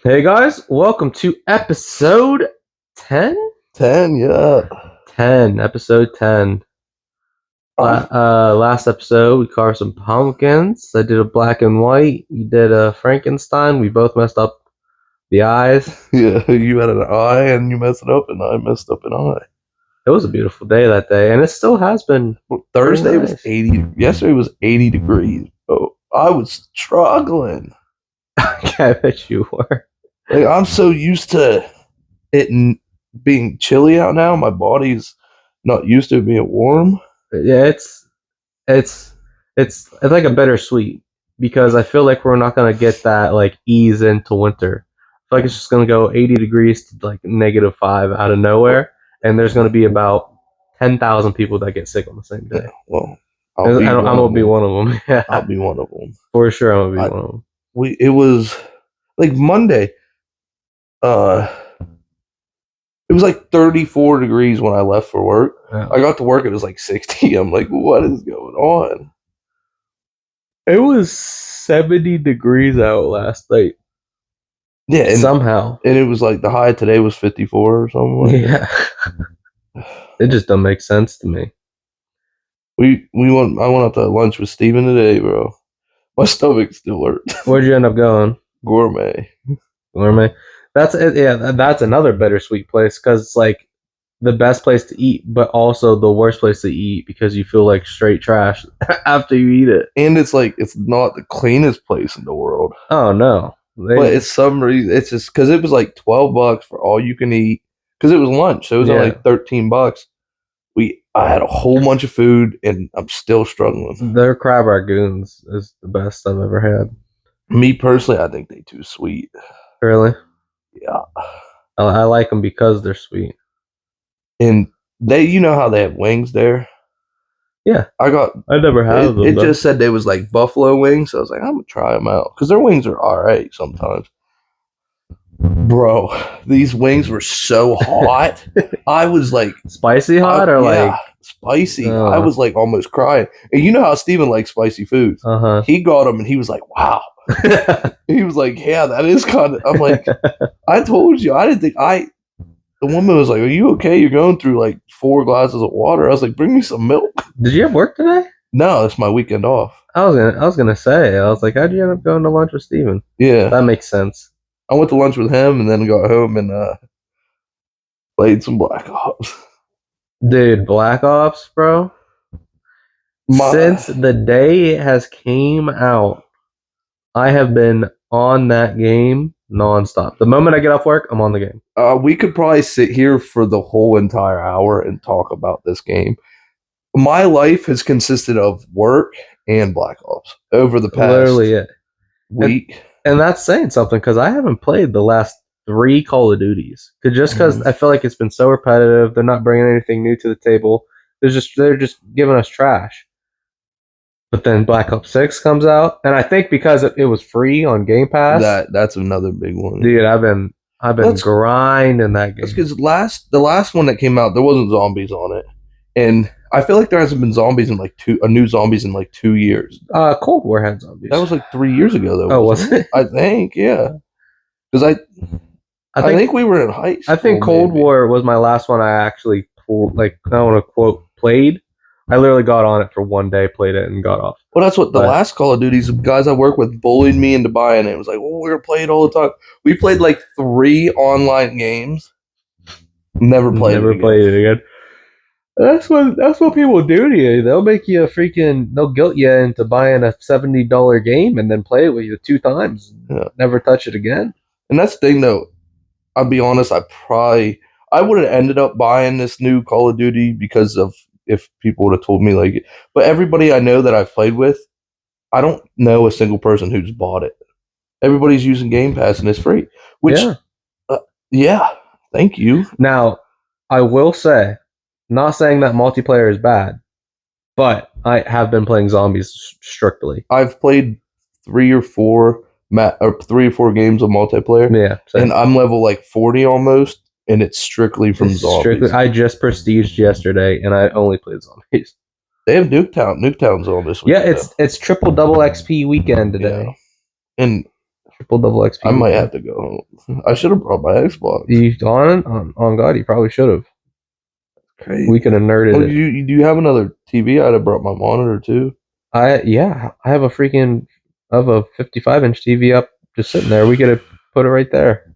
Hey guys, welcome to episode 10? 10, yeah. 10, episode 10. Last episode, we carved some pumpkins. I did a black and white. You did a Frankenstein. We both messed up the eyes. Yeah, you had an eye and you messed it up, and I messed up an eye. It was a beautiful day that day, and it still has been. Thursday nice. was 80. Yesterday was 80 degrees. Oh, I was struggling. I bet you were. Like, I'm so used to it being chilly out now. My body's not used to it being warm. Yeah, it's like a bittersweet because I feel like we're not gonna get that like ease into winter. I feel like it's just gonna go 80 degrees to like -5 out of nowhere, and there's gonna be about 10,000 people that get sick on the same day. Yeah, well, I'm gonna be one of them. Yeah, I'll be one of them. For sure, I'm gonna be one of them. It was like Monday. It was like 34 degrees when I left for work. Yeah. I got to work, it was like 60. I'm like, what is going on? It was 70 degrees out last night. Yeah, and somehow. And it was like the high today was 54 or something. Like yeah. It just don't make sense to me. I went out to lunch with Steven today, bro. My stomach still hurts. Where'd you end up going? Gourmet. That's it. Yeah, that's another bittersweet place because it's like the best place to eat, but also the worst place to eat because you feel like straight trash after you eat it. And it's like it's not the cleanest place in the world. Oh no! But it's some reason it's just because it was like $12 for all you can eat because it was lunch, so it was only like $13. I had a whole bunch of food and I'm still struggling. Their crab ragoons is the best I've ever had. Me personally, I think they're too sweet. Really? Yeah. I like them because they're sweet. And you know how they have wings there? Yeah. I never had them. It just said they was like buffalo wings, so I was like, I'm gonna try them out because their wings are all right sometimes. Bro, these wings were so hot. I was like, spicy hot or like spicy. I was like almost crying. And you know how Steven likes spicy foods. He got them and he was like, wow. He was like, yeah, that is kind of. I'm like, I told you, I didn't think the woman was like, are you okay? You're going through like 4 glasses of water. I was like, bring me some milk. Did you have work today? No, it's my weekend off. I was gonna say, I was like, how'd you end up going to lunch with Steven? Yeah, that makes sense. I went to lunch with him and then got home and played some Black Ops. Dude, Black Ops, bro. Since the day it has came out, I have been on that game nonstop. The moment I get off work, I'm on the game. We could probably sit here for the whole entire hour and talk about this game. My life has consisted of work and Black Ops over the past week. And that's saying something because I haven't played the last 3 Call of Duties. Because I feel like it's been so repetitive. They're not bringing anything new to the table. They're just giving us trash. But then Black Ops 6 comes out, and I think because it was free on Game Pass. That's another big one, dude. I've been grinding that game. That's because the last one that came out, there wasn't zombies on it, and I feel like there hasn't been zombies in new zombies in like 2 years. Cold War had zombies. That was like 3 years ago, though. Oh, was it? I think, yeah. Because I think we were in high school. I think Cold War was my last one I actually pulled, I don't want to quote played. I literally got on it for one day, played it, and got off. Well, that's what the last Call of Duties, the guys I work with bullied me into buying it. It was like, well, we're going to play it all the time. We played like 3 online games. Never played it again. That's what people do to you. They'll make you they'll guilt you into buying a $70 game and then play it with you 2 times. Yeah. Never touch it again. And that's the thing, though. I'll be honest, I would have ended up buying this new Call of Duty because of if people would have told me like it. But everybody I know that I've played with, I don't know a single person who's bought it. Everybody's using Game Pass and it's free. Which, yeah, thank you. Now, I will say, not saying that multiplayer is bad, but I have been playing zombies strictly. I've played 3 or 4 games of multiplayer. Yeah, and I'm level like 40 almost. And it's strictly from zombies. I just prestiged yesterday, and I only played zombies. They have Nuketown's on this week. Yeah, it's triple double XP weekend today. Yeah. And Triple double XP. I might have to go home. I should have brought my Xbox. You on God, you probably should have. Crazy. We could have nerded Oh, it. do you have another TV? I'd have brought my monitor too. I have a 55-inch TV up just sitting there. We could have put it right there.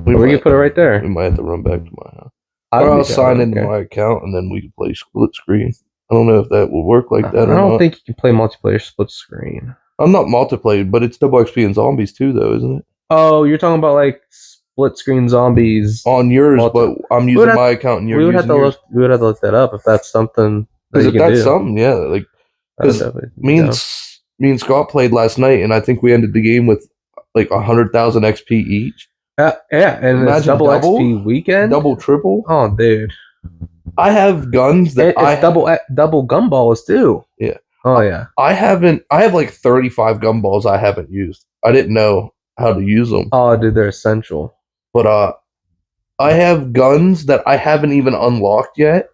We could put it right there. We might have to run back to my house. Or I'll sign into my account and then we can play split screen. I don't know if that will work like that or not. I don't think you can play multiplayer split screen. I'm not multiplayer, but it's double XP and zombies too, though, isn't it? Oh, you're talking about like split screen zombies on yours, but I'm using my account and you're using yours. We would have to look that up if that's something. Because if that's something, yeah, like because me and Scott played last night, and I think we ended the game with like 100,000 XP each. Yeah, and it's double XP weekend, double triple. Oh, dude, I have guns that double gumballs too. Yeah. Oh yeah. I have like 35 gumballs I haven't used. I didn't know how to use them. Oh, dude, they're essential. But I have guns that I haven't even unlocked yet,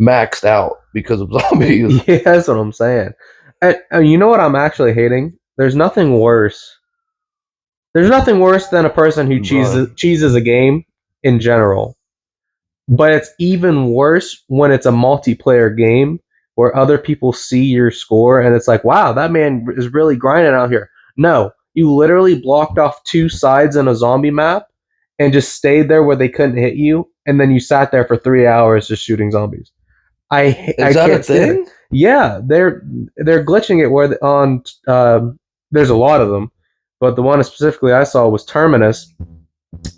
maxed out because of zombies. Yeah, that's what I'm saying. And you know what I'm actually hating? There's nothing worse. There's nothing worse than a person who cheeses a game in general. But it's even worse when it's a multiplayer game where other people see your score and it's like, wow, that man is really grinding out here. No, you literally blocked off 2 sides in a zombie map and just stayed there where they couldn't hit you, and then you sat there for 3 hours just shooting zombies. Is that a thing? Yeah, they're glitching it where there's a lot of them, but the one specifically I saw was Terminus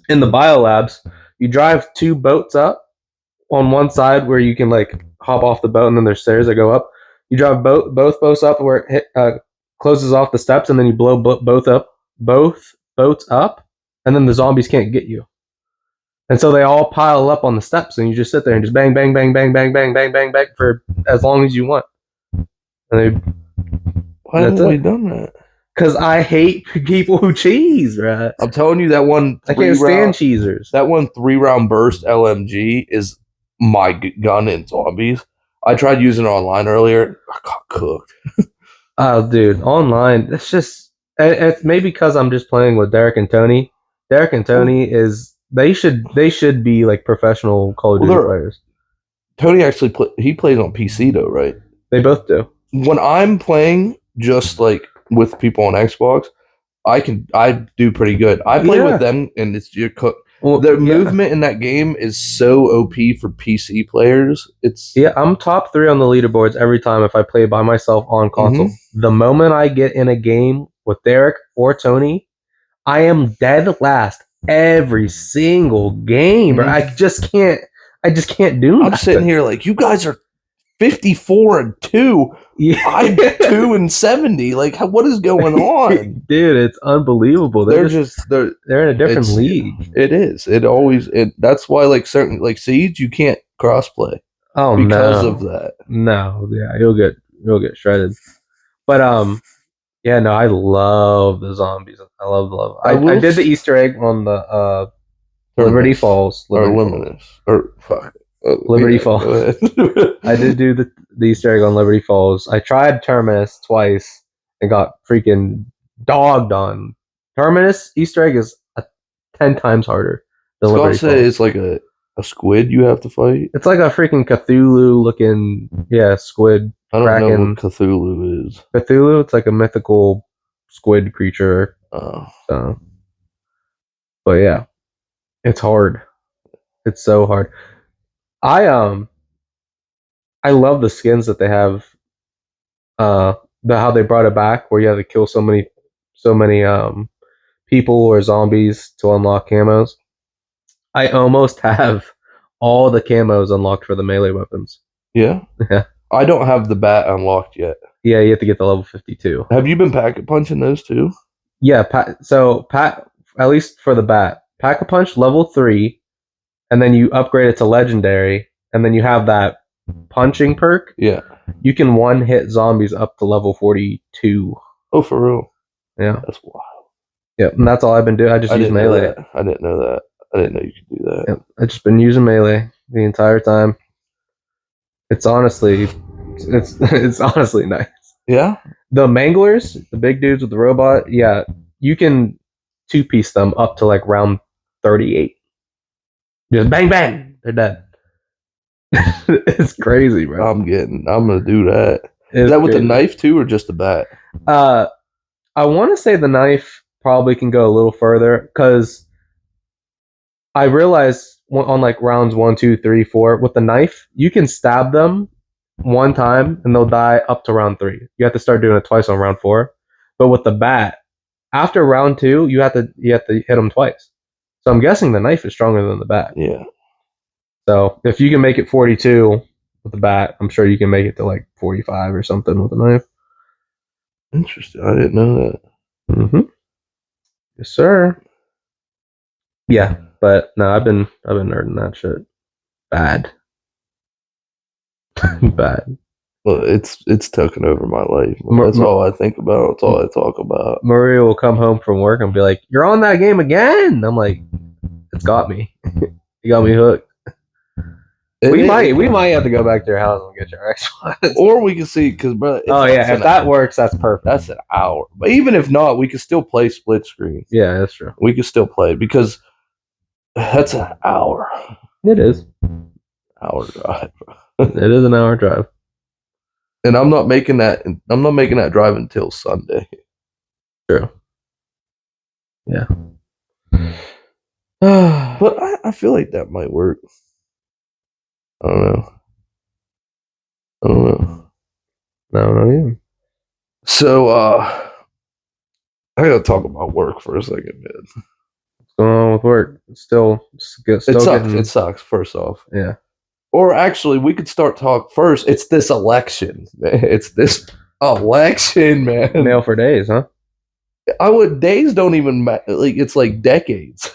in the biolabs. You drive 2 boats up on one side where you can like hop off the boat, and then there's stairs that go up. You drive both boats up where it closes off the steps, and then you blow both boats up, and then the zombies can't get you. And so they all pile up on the steps, and you just sit there and just bang, bang, bang, bang, bang, bang, bang, bang, bang for as long as you want. And why haven't we done that? Because I hate people who cheese, right? I'm telling you, that one. I can't stand cheesers. That one 3-round burst LMG is my gun in zombies. I tried using it online earlier. I got cooked. Oh, dude, online. It's just. It's maybe because I'm just playing with Derek and Tony. Derek and Tony they should be like professional Call of Duty players. Tony actually he plays on PC though, right? They both do. When I'm playing just like with people on Xbox, I do pretty good. I play with them, and it's their movement in that game is so OP for PC players. I'm top 3 on the leaderboards every time if I play by myself on console. Mm-hmm. The moment I get in a game with Derek or Tony, I am dead last every single game. Mm-hmm. I just can't do nothing. I'm sitting here like, you guys are 54-2. Yeah. I'm 2-70. Like, what is going on, dude? It's unbelievable. They're in a different league. It is. That's why like certain like Siege, you can't crossplay. Oh, because of that. No, yeah, you'll get shredded. But yeah, no, I love the zombies. I love. I did the Easter egg on the Liberty Falls. Luminous. Or fuck. Liberty Falls. I did do the Easter egg on Liberty Falls. I tried Terminus twice and got freaking dogged on. Terminus Easter egg is 10 times harder than Liberty Falls. It's like a squid you have to fight. It's like a freaking Cthulhu looking squid. I don't know what Cthulhu is. Cthulhu, it's like a mythical squid creature. But yeah, it's hard. It's so hard. I love the skins that they have. How they brought it back, where you have to kill so many people or zombies to unlock camos. I almost have all the camos unlocked for the melee weapons. Yeah. Yeah. I don't have the bat unlocked yet. Yeah, you have to get to level 52. Have you been packet punching those too? Yeah, at least for the bat, Pack-a-Punch level 3, and then you upgrade it to legendary, and then you have that punching perk. Yeah. You can one-hit zombies up to level 42. Oh, for real? Yeah. That's wild. Yeah, and that's all I've been doing. I just use melee. I didn't know that. I didn't know you could do that. Yeah, I've just been using melee the entire time. It's honestly nice. Yeah. The manglers, the big dudes with the robot, yeah, you can 2-piece them up to like round 38. Just bang bang, they're dead. It's crazy, bro. I'm gonna do that. It's Is that with the crazy. knife too, or just the bat? I want to say the knife probably can go a little further because I realized on like rounds 1, 2, 3, 4 with the knife, you can stab them one time and they'll die up to round 3. You have to start doing it twice on round 4. But with the bat, after round 2, you have to hit them twice. So I'm guessing the knife is stronger than the bat. Yeah. So if you can make it 42 with the bat, I'm sure you can make it to like 45 or something with a knife. Interesting. I didn't know that. Mm-hmm. Yes, sir. Yeah, but no, I've been nerding that shit. Bad. Bad. Well, it's taken over my life. That's all I think about. That's all I talk about. Maria will come home from work and be like, "You're on that game again." I'm like, "It's got me. You got me hooked." We might have to go back to your house and get your Xbox. Or we can see, because bro. If that works, that's perfect. That's an hour. But even if not, we can still play split screen. Yeah, that's true. We can still play because that's an hour. It is. Hour drive. It is an hour drive. And I'm not making that. I'm not making that drive until Sunday. True. Yeah. But I feel like that might work. I don't know. No, yeah. So I gotta talk about work for a second, man. What's going on with work? It sucks. It sucks. First off, yeah. Or actually, we could start talk first. It's this election. It's this election, man. Nail for days, huh? Days don't even matter. Like, it's like decades.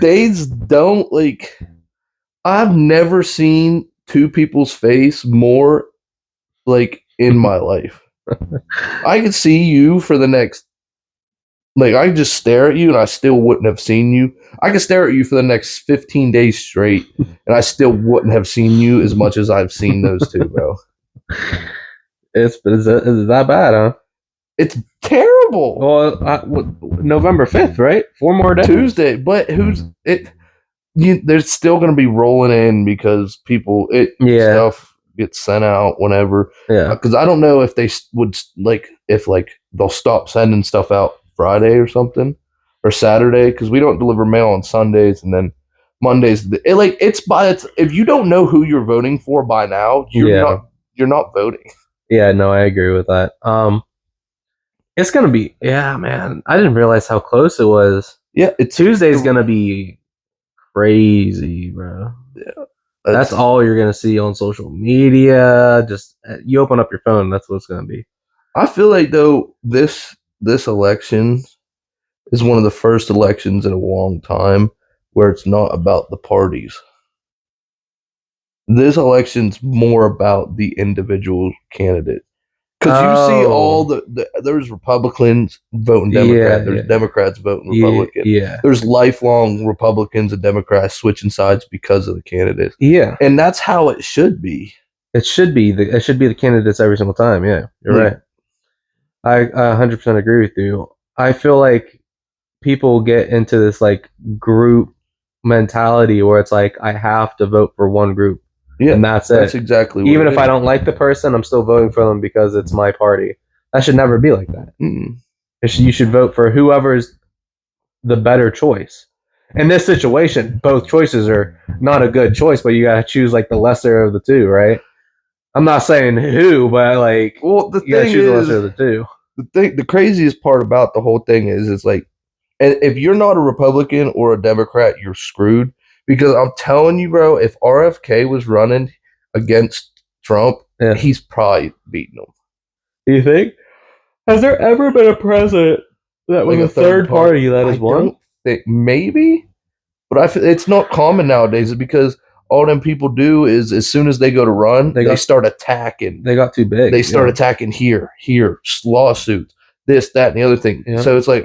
Days don't, like, I've never seen two people's face more, like, in my life. I could see you for the next, like, I could just stare at you and I still wouldn't have seen you. I could stare at you for the next 15 days straight and I still wouldn't have seen you as much as I've seen those two, bro. Is that bad, huh? It's terrible. Well, November 5th, right? 4 more days. Tuesday, but they're still going to be rolling in because stuff gets sent out whenever. Yeah. Because I don't know if they would, if they'll stop sending stuff out Friday or something, or Saturday, because we don't deliver mail on Sundays, and then Mondays. If you don't know who you're voting for by now, you're not voting. Yeah, no, I agree with that. It's gonna be, man. I didn't realize how close it was. Yeah, Tuesday's gonna be crazy, bro. Yeah, that's all you're gonna see on social media. Just you open up your phone, that's what it's gonna be. I feel like though this election is one of the first elections in a long time where it's not about the parties. This election's more about the individual candidate. Because you see all there's Republicans voting Democrat. There's Democrats voting Republican. Yeah. There's lifelong Republicans and Democrats switching sides because of the candidates. Yeah. And that's how it should be. It should be the candidates every single time. Yeah, you're right. I 100% agree with you. I feel like people get into this like group mentality where it's like I have to vote for one group. Yeah, and that's it. That's exactly what Even if I don't like the person, I'm still voting for them because it's my party. That should never be like that. You should vote for whoever's the better choice. In this situation, both choices are not a good choice, but you gotta choose like the lesser of the two, right? I'm not saying who, but like, you gotta choose the lesser of the two. The craziest part about the whole thing is like, and if you're not a Republican or a Democrat, you're screwed. Because I'm telling you, bro, if RFK was running against Trump, he's probably beating him. You think? Has there ever been a president that was a third party that has won? Maybe, but it's not common nowadays because all them people do is as soon as they go to run, they start attacking. They got too big. They start attacking here, lawsuits, this, that, and the other thing. Yeah. So it's like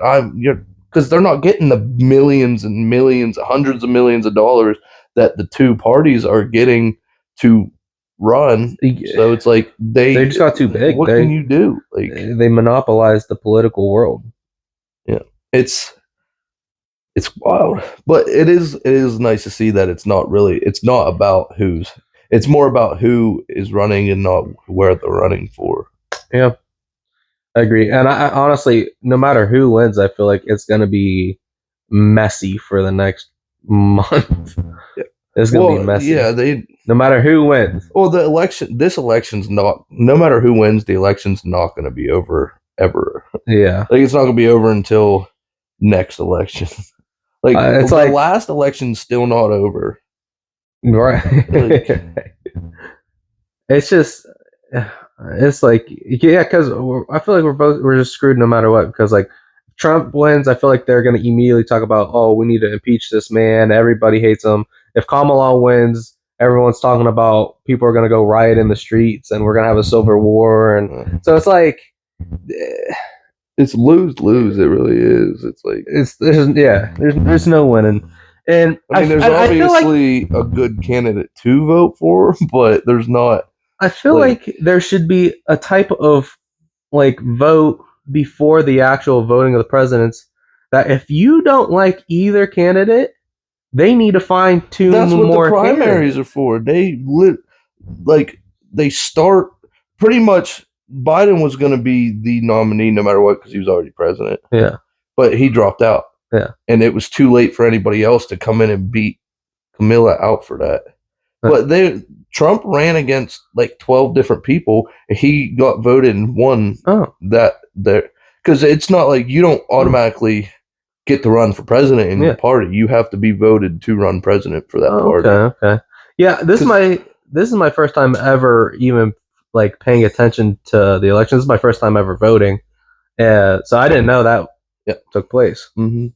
because they're not getting the millions and millions, hundreds of millions of dollars that the two parties are getting to run. So it's like they just got too big. What can you do? Like they monopolized the political world. Yeah, it's wild, but it is nice to see that it's not about who's. It's more about who is running and not where they're running for. Yeah, I agree. And I honestly, no matter who wins, I feel like it's going to be messy for the next month. Yeah. It's going to be messy. Yeah, no matter who wins. Well, this election's not. No matter who wins, the election's not going to be over ever. Yeah, like it's not going to be over until next election. Like it's the like last election's still not over. right. It's just, it's like, yeah, because I feel like we're just screwed no matter what. Because like Trump wins, I feel like they're going to immediately talk about, oh, we need to impeach this man. Everybody hates him. If Kamala wins, everyone's talking about people are going to go riot in the streets and we're going to have a civil war. And so it's like, it's lose. It really is. It's like there's no winning. And I mean, there's obviously a good candidate to vote for, but there's not. I feel like there should be a type of like vote before the actual voting of the presidents that if you don't like either candidate, they need to find two more. That's what the primaries are for. They start pretty much. Biden was going to be the nominee no matter what because he was already president. Yeah, but he dropped out. Yeah, and it was too late for anybody else to come in and beat Camilla out for that. But Trump ran against like 12 different people. And he got voted and won that there because it's not like you don't automatically get to run for president in your party. You have to be voted to run president for that party. Okay. Yeah, this is my first time ever even like paying attention to the elections. This is my first time ever voting. So I didn't know that took place. Mm-hmm.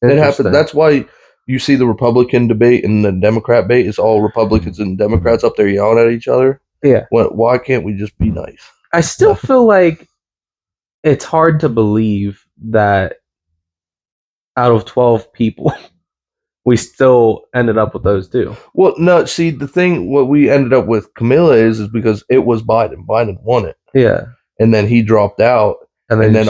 It happened. That's why you see the Republican debate and the Democrat debate is all Republicans and Democrats up there yelling at each other. Yeah. Why can't we just be nice? I still feel like it's hard to believe that out of 12 people, we still ended up with those two. Well, no, see, the thing, what we ended up with Camilla is because it was Biden. Biden won it. Yeah. And then he dropped out. And then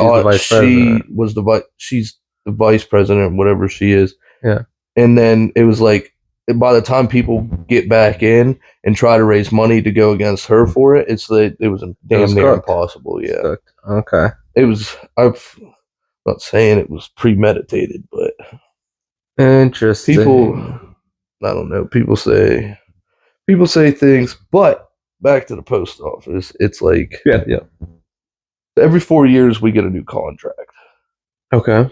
she's the vice president, whatever she is. Yeah. And then it was like, by the time people get back in and try to raise money to go against her for it, it was damn near impossible. Yeah. Okay. It was, I'm not saying it was premeditated, but interesting. People, I don't know. People say things, but back to the post office, it's like every 4 years we get a new contract. Okay.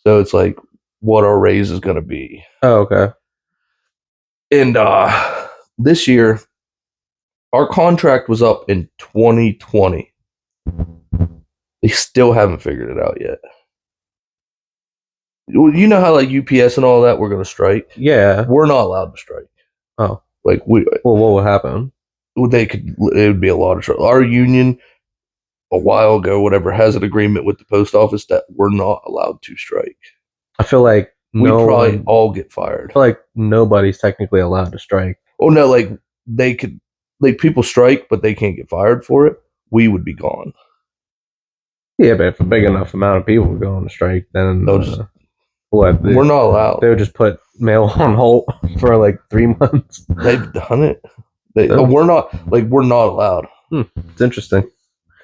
So it's like what our raise is going to be. Oh, okay. And this year, our contract was up in 2020. They still haven't figured it out yet. You know how like UPS and all that we're going to strike? Yeah. We're not allowed to strike. Oh. Like well, what would happen? It would be a lot of trouble. Our union a while ago, whatever, has an agreement with the post office that we're not allowed to strike. I feel like we probably all get fired. I feel like nobody's technically allowed to strike. Oh no, like they could, like people strike, but they can't get fired for it. We would be gone. Yeah, but if a big enough amount of people go on the strike, then we're not allowed. They would just put mail on hold for like 3 months. They've done it. We're not allowed. It's interesting.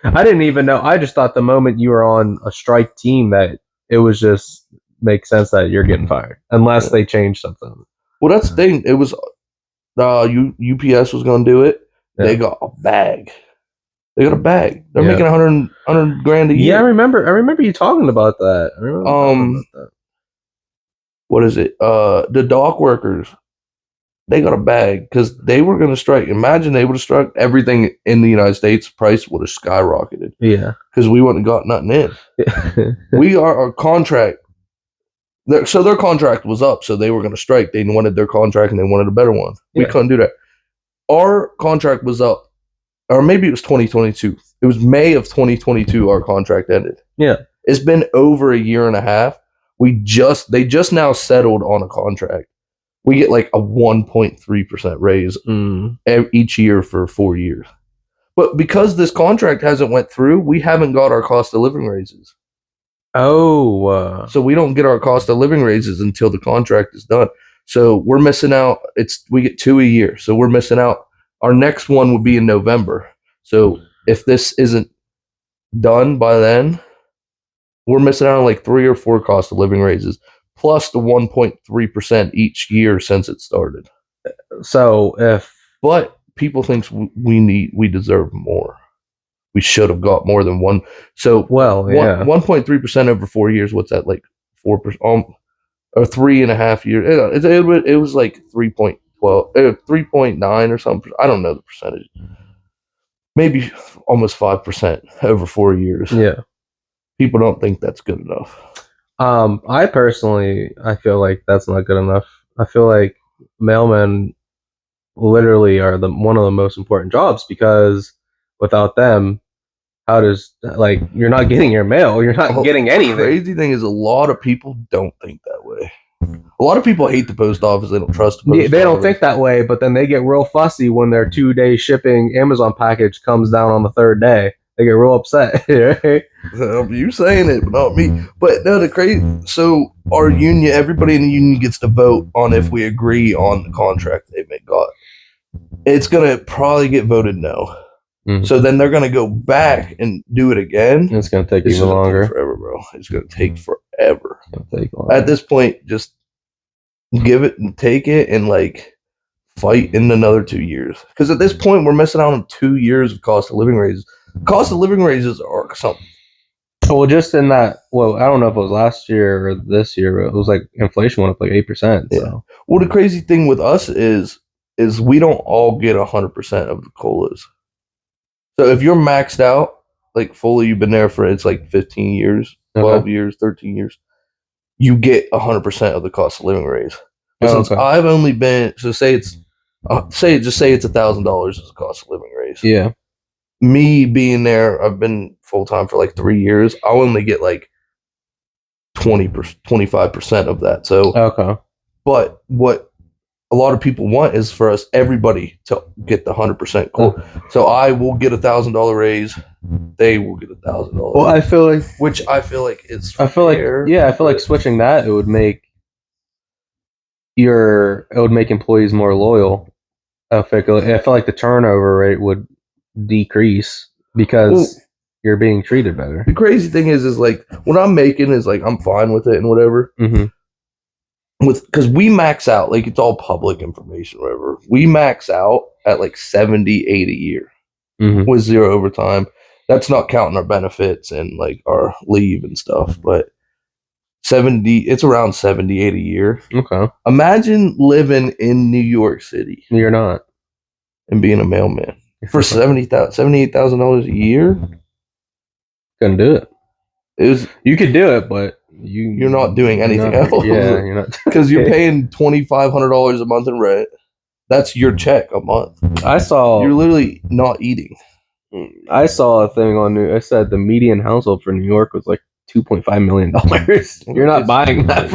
I didn't even know. I just thought the moment you were on a strike team that it was just makes sense that you're getting fired unless they change something. Well, that's the thing. It was UPS was going to do it. Yeah. They got a bag. They're making $100 grand a year. Yeah, I remember you talking about that. What is it? The dock workers. They got a bag because they were going to strike. Imagine they would have struck. Everything in the United States price would have skyrocketed. Yeah, because we wouldn't have got nothing in. We are our contract. So their contract was up, so they were going to strike. They wanted their contract and they wanted a better one. Yeah. We couldn't do that. Our contract was up, or maybe it was 2022. It was May of 2022. Our contract ended. Yeah, it's been over a year and a half. They just now settled on a contract. We get like a 1.3% raise each year for 4 years. But because this contract hasn't went through, we haven't got our cost of living raises. Oh, So we don't get our cost of living raises until the contract is done. So we're missing out. We get 2 a year. So we're missing out. Our next one would be in November. So if this isn't done by then, we're missing out on like 3 or 4 cost of living raises plus the 1.3% each year since it started. so if But people think we deserve more. We should have got more than one. So well, yeah, 1.3% over 4 years. What's that, like 4%? Or 3.5 years. It was like 3.12, 3.9 or something. I don't know the percentage. Maybe almost 5% over 4 years. yeah. People don't think that's good enough. I personally, I feel like that's not good enough. I feel like mailmen literally are one of the most important jobs because without them, how does like you're not getting your mail, you're not getting anything. The crazy thing is, a lot of people don't think that way. A lot of people hate the post office. They don't trust the post office. They don't think that way, but then they get real fussy when their 2-day shipping Amazon package comes down on the 3rd day. They get real upset. Right? You saying it, but not me. But no, the crazy. So our union, everybody in the union gets to vote on if we agree on the contract they got. It's gonna probably get voted no. Mm-hmm. So then they're gonna go back and do it again. It's gonna take even longer. Take forever, bro. It's gonna take forever. At this point, just give it and take it and like fight in another 2 years. Because at this point, we're missing out on 2 years of cost of living raises. Cost of living raises are something. Well, just in that, well, I don't know if it was last year or this year, but it was like inflation went up like 8%. Yeah. So. Well, the crazy thing with us is we don't all get 100% of the COLAs. So if you're maxed out, like fully, you've been there for, it's like 15 years, 12 years, 13 years, you get 100% of the cost of living raise. But since I've only been, so say it's $1,000 as a cost of living raise. Yeah. Me being there, I've been full time for like 3 years. I'll only get like 25% of that. So but what a lot of people want is for us, everybody, to get the 100% COLA. So I will get $1,000 raise. They will get $1,000. Well, I feel like, which I feel like is fair, I feel like switching that, it would make employees more loyal. I feel like the turnover rate would decrease because you're being treated better. The crazy thing is like what I'm making is like I'm fine with it and whatever. Mm-hmm. Because we max out, like it's all public information, whatever. We max out at like 78 a year with 0 overtime. That's not counting our benefits and like our leave and stuff, but it's around 78 a year. Okay. Imagine living in New York City. You're not. And being a mailman for $78,000 a year. Couldn't do it. You could do it, but you're not doing anything else. Yeah, you're not, because you're paying $2,500 a month in rent. That's your check a month. You're literally not eating. I saw a thing on it said the median household for New York was like $2.5 million. You're not buying that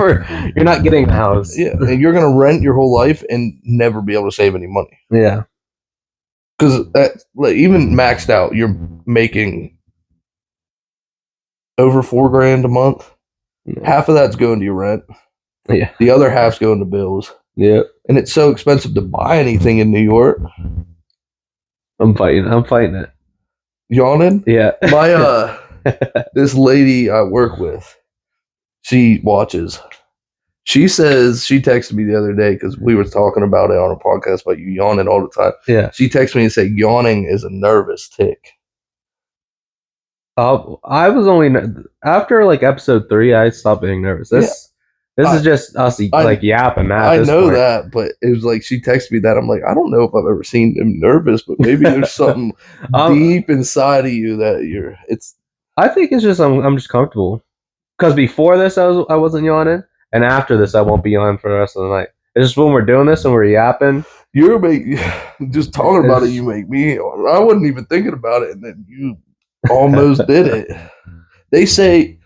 you're not getting a house. Yeah, and you're gonna rent your whole life and never be able to save any money. Yeah, because like, even maxed out, you're making over $4,000 a month. Yeah. Half of that's going to your rent. Yeah. The other half's going to bills. Yeah. And it's so expensive to buy anything in New York. I'm fighting it. Yawning? Yeah. My this lady I work with, she watches. She says, she texted me the other day because we were talking about it on a podcast about you yawning all the time. Yeah. She texted me and said yawning is a nervous tick. I was only after like episode 3, I stopped being nervous. This is just us like yapping. I know that, but it was like she texted me that. I'm like, I don't know if I've ever seen him nervous, but maybe there's something deep inside of you that you're. I think it's just I'm just comfortable because before this I wasn't yawning, and after this I won't be yawning for the rest of the night. It's just when we're doing this and we're yapping. You're just talking about it. You make me. I wasn't even thinking about it, and then you almost did it. They say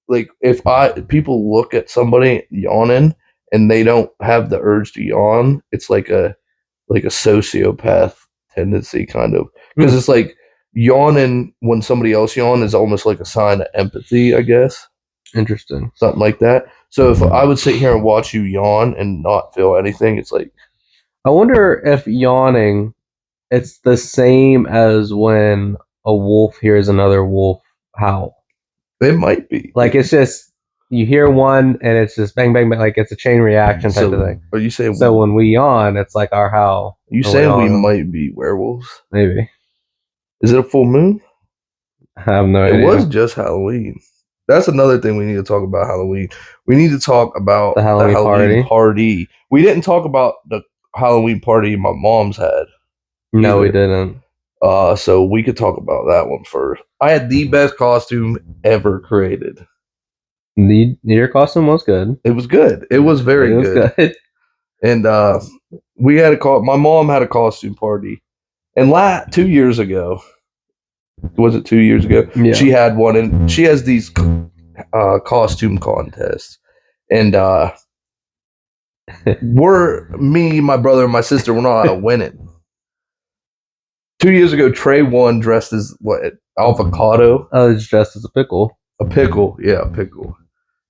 like if people look at somebody yawning and they don't have the urge to yawn, it's like a sociopath tendency kind of, because it's like yawning when somebody else yawn is almost like a sign of empathy, I guess. Interesting. Something like that. So if I would sit here and watch you yawn and not feel anything, it's like, I wonder if yawning, it's the same as when a wolf hears another wolf howl. it might be. Like it's just you hear one and it's just bang bang bang, like it's a chain reaction type of thing. Are you saying? So when we yawn, it's like our howl. You when saying we yawn. might be werewolves? Maybe. Is it a full moon? I have no It idea. was just Halloween. That's another thing we need to talk about Halloween. We need to talk about The Halloween party. We didn't talk about the Halloween party my mom's had. No, we either. didn't. So we could talk about that one first. I had the best costume ever created. Your costume was good. It was good. It was very good. And we had my mom had a costume party. And 2 years ago, was it 2 years ago? Yeah. She had one, and she has these costume contests. And me, my brother, and my sister, we're not winning. 2 years ago, Trey won dressed as what? Avocado? I was dressed as a pickle. A pickle. Yeah, a pickle.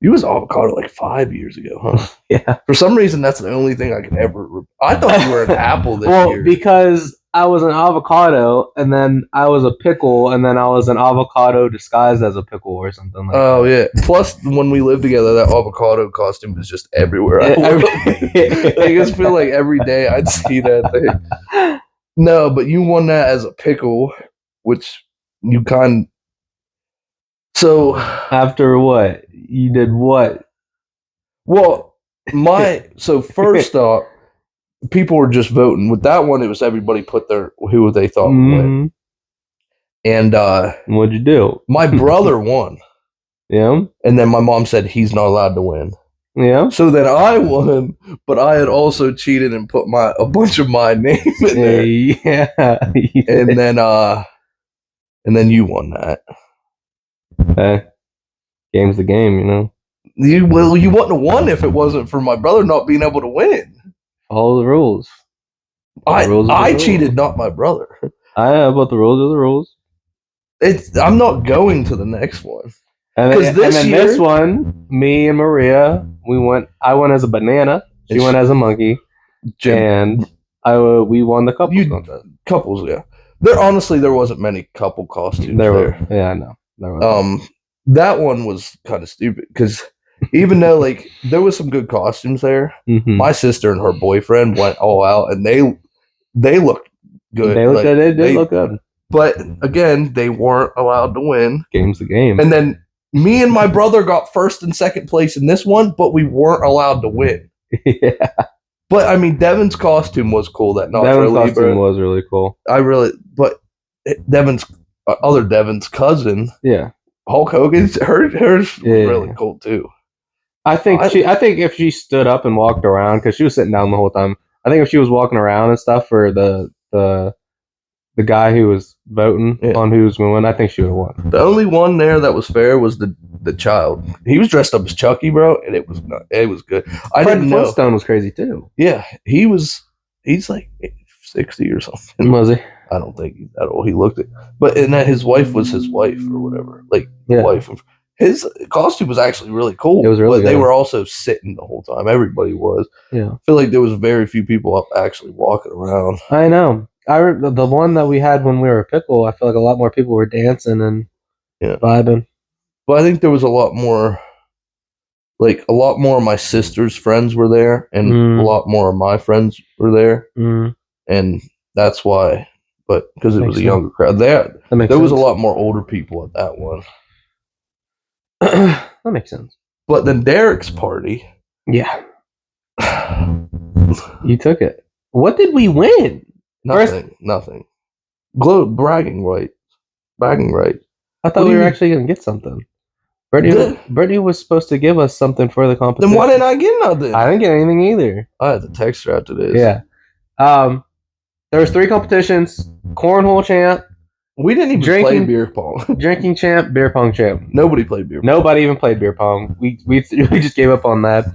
You was avocado like 5 years ago, huh? Yeah. For some reason, that's the only thing I can ever. I thought you were an apple this well, year. because I was an avocado, and then I was a pickle, and then I was an avocado disguised as a pickle or something like that. Oh, yeah. Plus, when we lived together, that avocado costume was just everywhere. I just feel like every day I'd see that thing. No, but you won that as a pickle, which you So after what? You did what? Well, so first off, people were just voting. With that one, it was everybody put who they thought would win. And what'd you do? My brother won. Yeah. And then my mom said he's not allowed to win. Yeah. So then I won, but I had also cheated and put a bunch of my name in there. Yeah. And then you won that. Hey, game's the game, you know. You wouldn't have won if it wasn't for my brother not being able to win. Follow the rules. I cheated, not my brother. But the rules are the rules. I'm not going to the next one. And then this one, me and Maria, I went as a banana. She went as a monkey. And we won the couples contest. Couples, yeah. There wasn't many couple costumes there. Yeah, I know. That one was kind of stupid because even though like there was some good costumes there, my sister and her boyfriend went all out and they looked good. They did look good. But again, they weren't allowed to win. Game's the game. And then me and my brother got first and second place in this one, but we weren't allowed to win. Yeah. But I mean, Devin's costume was cool. Devin's costume was really cool. But Devin's cousin, yeah, Hulk Hogan's hers was really cool too. I think if she stood up and walked around, because she was sitting down the whole time. I think if she was walking around and stuff for the guy who was voting on who was going to win, I think she would have won. The only one there that was fair was the child. He was dressed up as Chucky, bro, and it was good. I didn't know. Flintstone was crazy too. Yeah, he's like 60 or something. Was he? I don't think he's that old. He looked it, but and that his wife was his wife or whatever. Like wife. His costume was actually really cool. It was really. But they were also sitting the whole time. Everybody was. Yeah. I feel like there was very few people up actually walking around. I know. The one that we had when we were a pickle, I feel like a lot more people were dancing and vibing. But I think there was a lot more of my sister's friends were there, and a lot more of my friends were there, and that's why. But because it was a younger crowd, there was a lot more older people at that one. That makes sense. But then Derek's party, yeah, you took it. What did we win? Nothing. Bragging rights. I thought we were actually going to get something. Brittany was supposed to give us something for the competition. Then why didn't I get nothing? I didn't get anything either. I had to text her after this. Yeah. There was 3 competitions. Cornhole champ. We didn't even play beer pong. Drinking champ, beer pong champ. Nobody played beer pong. Nobody even played beer pong. We just gave up on that.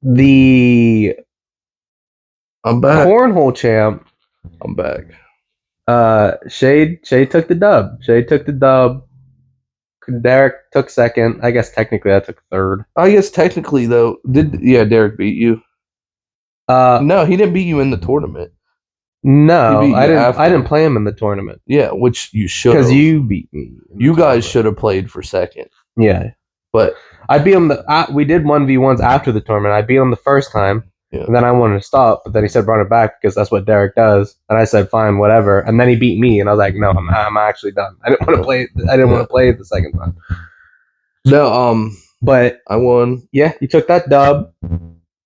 The I'm back. Cornhole champ. I'm back. Shade took the dub. Shade took the dub. Derek took second. I guess technically I took third. I guess technically though, Derek beat you? No, he didn't beat you in the tournament. No, He beat I you didn't. after. I didn't play him in the tournament. Yeah, which you should Because have. you beat me. You guys should have played for second. Yeah, but I beat him. We did 1v1s after the tournament. I beat him the first time, and then I wanted to stop, but then he said run it back because that's what Derek does. And I said fine, whatever. And then he beat me, and I was like, no, I'm actually done. I didn't want to play. I didn't want to play it the second time. No, but I won. Yeah, you took that dub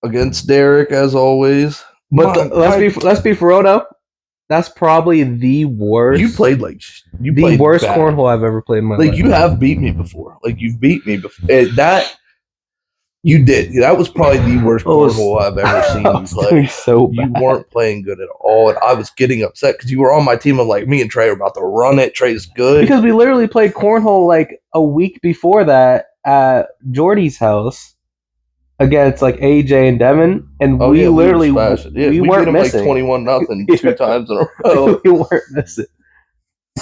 against Derek as always. But let's be for real though. That's probably the worst. You played the worst bad. Cornhole I've ever played in my life. Like you have beat me before. Like you've beat me before. That you did. That was probably the worst cornhole I've ever seen you play. So bad. You weren't playing good at all, and I was getting upset because you were on my team. Of like me and Trey were about to run it. Trey's good because we literally played cornhole like a week before that at Jordy's house. Against like AJ and Devin, and we literally we weren't missing. Like 21-0 2 times in a row. We weren't missing.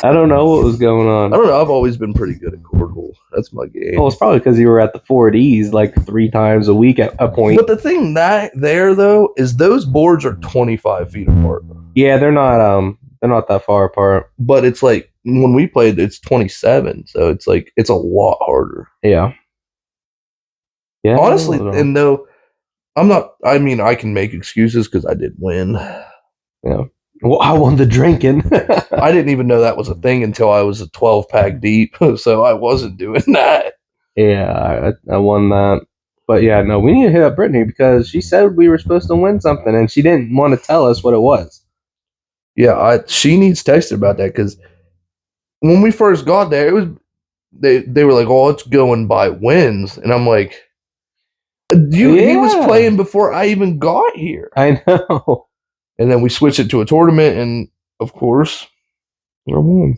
I don't know what was going on. I don't know. I've always been pretty good at cornhole. That's my game. Well, it's probably because you were at the 4Ds like 3 times a week at a point. But the thing there though is those boards are 25 feet apart. Yeah, they're not that far apart. But it's like when we played, it's 27, so it's like it's a lot harder. Yeah. Yeah, honestly, and though I'm not, I mean, I can make excuses because I did win. Yeah. Well, I won the drinking. I didn't even know that was a thing until I was a 12-pack deep, so I wasn't doing that. Yeah, I won that. But yeah, no, we need to hit up Brittany because she said we were supposed to win something, and she didn't want to tell us what it was. Yeah, she needs texted about that because when we first got there, it was they were like, "Oh, it's going by wins," and I'm like. He was playing before I even got here. I know. And then we switched it to a tournament, and of course, I won.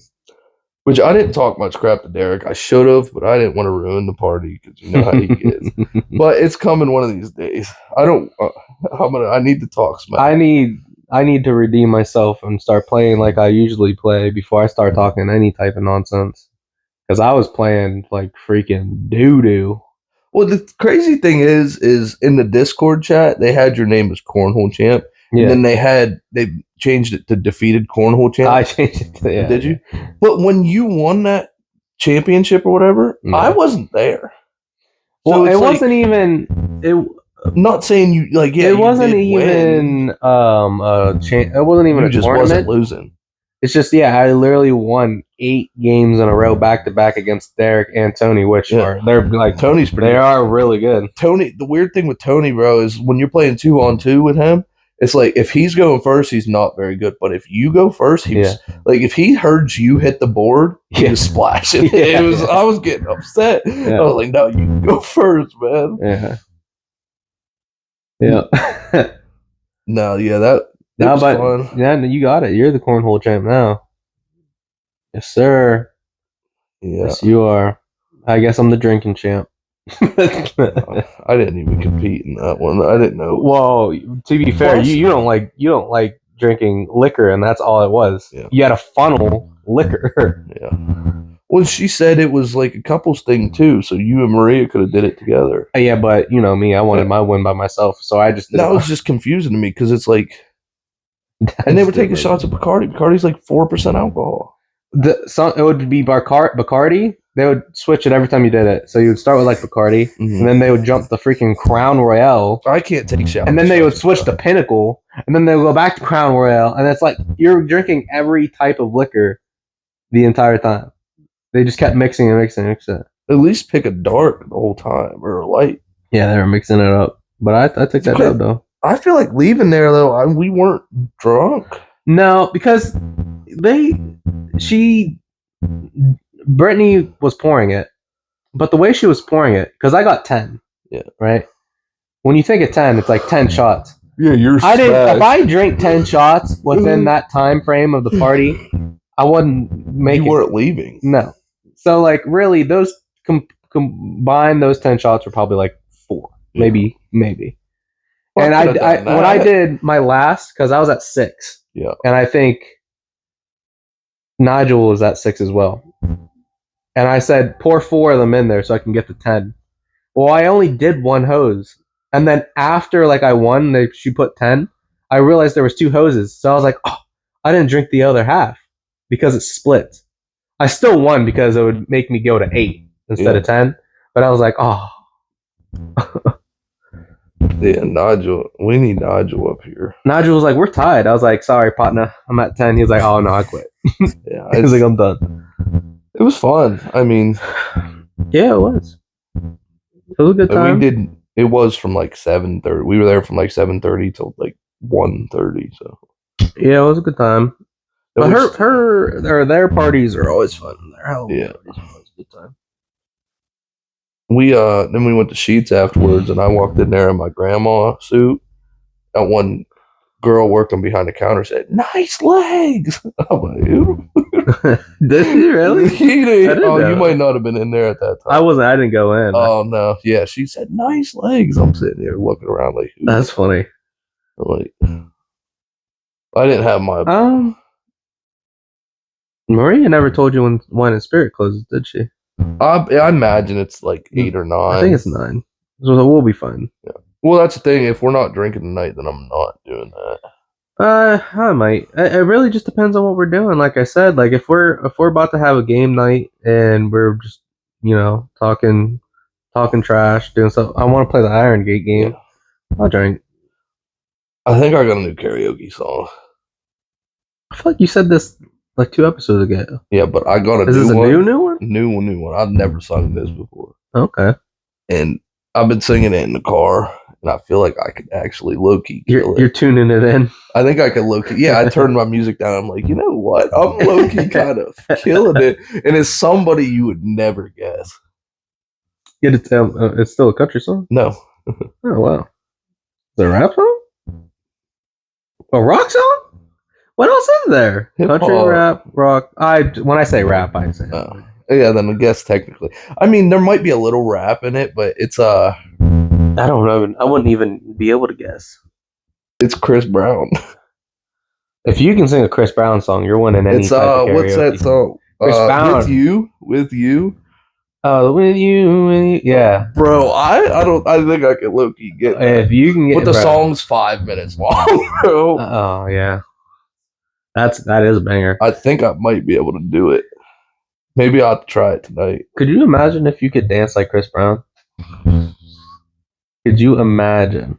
Which I didn't talk much crap to Derek. I should have, but I didn't want to ruin the party because you know how he gets. But it's coming one of these days. I don't. I need to talk smack. I need to redeem myself and start playing like I usually play before I start talking any type of nonsense. Because I was playing like freaking doo doo. Well, the crazy thing is in the Discord chat, they had your name as Cornhole Champ. Yeah. And then they changed it to Defeated Cornhole Champ. I changed it to, yeah. Did you? But when you won that championship or whatever, I wasn't there. Well, so it wasn't even... I'm not saying you, like, yeah, it wasn't even it wasn't even a just tournament. Wasn't losing. It's just, I literally won 8 games in a row back to back against Derek and Tony, which they're like Tony's pretty. They are really good. Tony, the weird thing with Tony, bro, is when you're playing 2-on-2 with him, it's like if he's going first, he's not very good. But if you go first, he's like if he heard you hit the board, he was splashing. I was getting upset. I was like, no, you go first, man. Yeah. Yeah. No, that. No, but fun. Yeah, you got it. You're the cornhole champ now. Yes, sir. Yeah. Yes, you are. I guess I'm the drinking champ. I didn't even compete in that one. I didn't know. Well, to be fair, you don't like drinking liquor, and that's all it was. Yeah. You had to funnel liquor. Yeah. Well, she said it was like a couples thing too, so you and Maria could have did it together. Yeah, but you know me, I wanted my win by myself, so I just did that was just confusing to me because it's like. And they were taking shots of Bacardi. Bacardi's like 4% alcohol. It would be Bacardi. They would switch it every time you did it. So you would start with like Bacardi, and then they would jump the freaking Crown Royale. I can't take shots. And then they would switch to Pinnacle, and then they would go back to Crown Royale, and it's like you're drinking every type of liquor the entire time. They just kept mixing and mixing and mixing. At least pick a dark the whole time or a light. Yeah, they were mixing it up. But I took that dub though. I feel like leaving there though, we weren't drunk. No, because Brittany was pouring it, but the way she was pouring it, because I got 10. Yeah. Right. When you think of 10, it's like 10 shots. Yeah, you're. I didn't. If I drink 10 shots within that time frame of the party, I wouldn't make it. You weren't leaving. No. So like really, those combined, those 10 shots were probably like 4, maybe. And I when I did my last, because I was at 6. Yeah. And I think Nigel was at 6 as well. And I said, pour 4 of them in there so I can get to 10. Well, I only did one hose. And then after like I won, she put 10, I realized there was 2 hoses. So I was like, oh, I didn't drink the other half because it split. I still won because it would make me go to 8 instead of 10. But I was like, oh. Yeah, Nigel. We need Nigel up here. Nigel was like, we're tied. I was like, sorry, partner. I'm at 10. He was like, oh, no, I quit. Yeah, He was like, I'm done. It was fun. I mean, yeah, it was. It was a good time. It was from like 7:30. We were there from like 7:30 till like 1:30. So yeah, it was a good time. But their parties are always fun. Their Halloween parties are always a good time. Then we went to Sheets afterwards, and I walked in there in my grandma suit. That one girl working behind the counter said, "Nice legs." I'm like, ew. Did he really? He did. Oh, you might not have been in there at that time. I wasn't. I didn't go in. Oh no, yeah. She said, "Nice legs." I'm sitting here looking around like, who? That's funny. I'm like, I didn't have my. Maria never told you when Wine and Spirit closes, did she? I imagine it's like 8 or 9. I think it's 9. So we'll be fine. Yeah. Well, that's the thing. If we're not drinking tonight, then I'm not doing that. I might. It really just depends on what we're doing. Like I said, like if we're about to have a game night and we're just talking trash, doing stuff. I want to play the Iron Gate game. Yeah. I'll drink. I think I got a new karaoke song. I feel like you said this like 2 episodes ago. Yeah, but I got a Is new this a one. new one? New one. I've never sung this before. Okay. And I've been singing it in the car, and I feel like I could actually low-key kill it. You're tuning it in? I think I could low-key. Yeah, I turned my music down. I'm like, you know what? I'm low-key kind of killing it. And it's somebody you would never guess. It's still a country song? No. Oh, wow. Is it a rap song? A rock song? What else is there? Hip-hop. Country, rap, rock. When I say rap, I say. Yeah, then I guess technically. I mean, there might be a little rap in it, but it's I don't know. I wouldn't even be able to guess. It's Chris Brown. If you can sing a Chris Brown song, you're winning any type of karaoke. What's that song? Chris Brown. With you. With you, yeah. Bro, I think I could low-key get that. If you can get but the song's 5 minutes long, bro. Oh yeah. That is a banger. I think I might be able to do it. Maybe I'll try it tonight. Could you imagine if you could dance like Chris Brown? Could you imagine?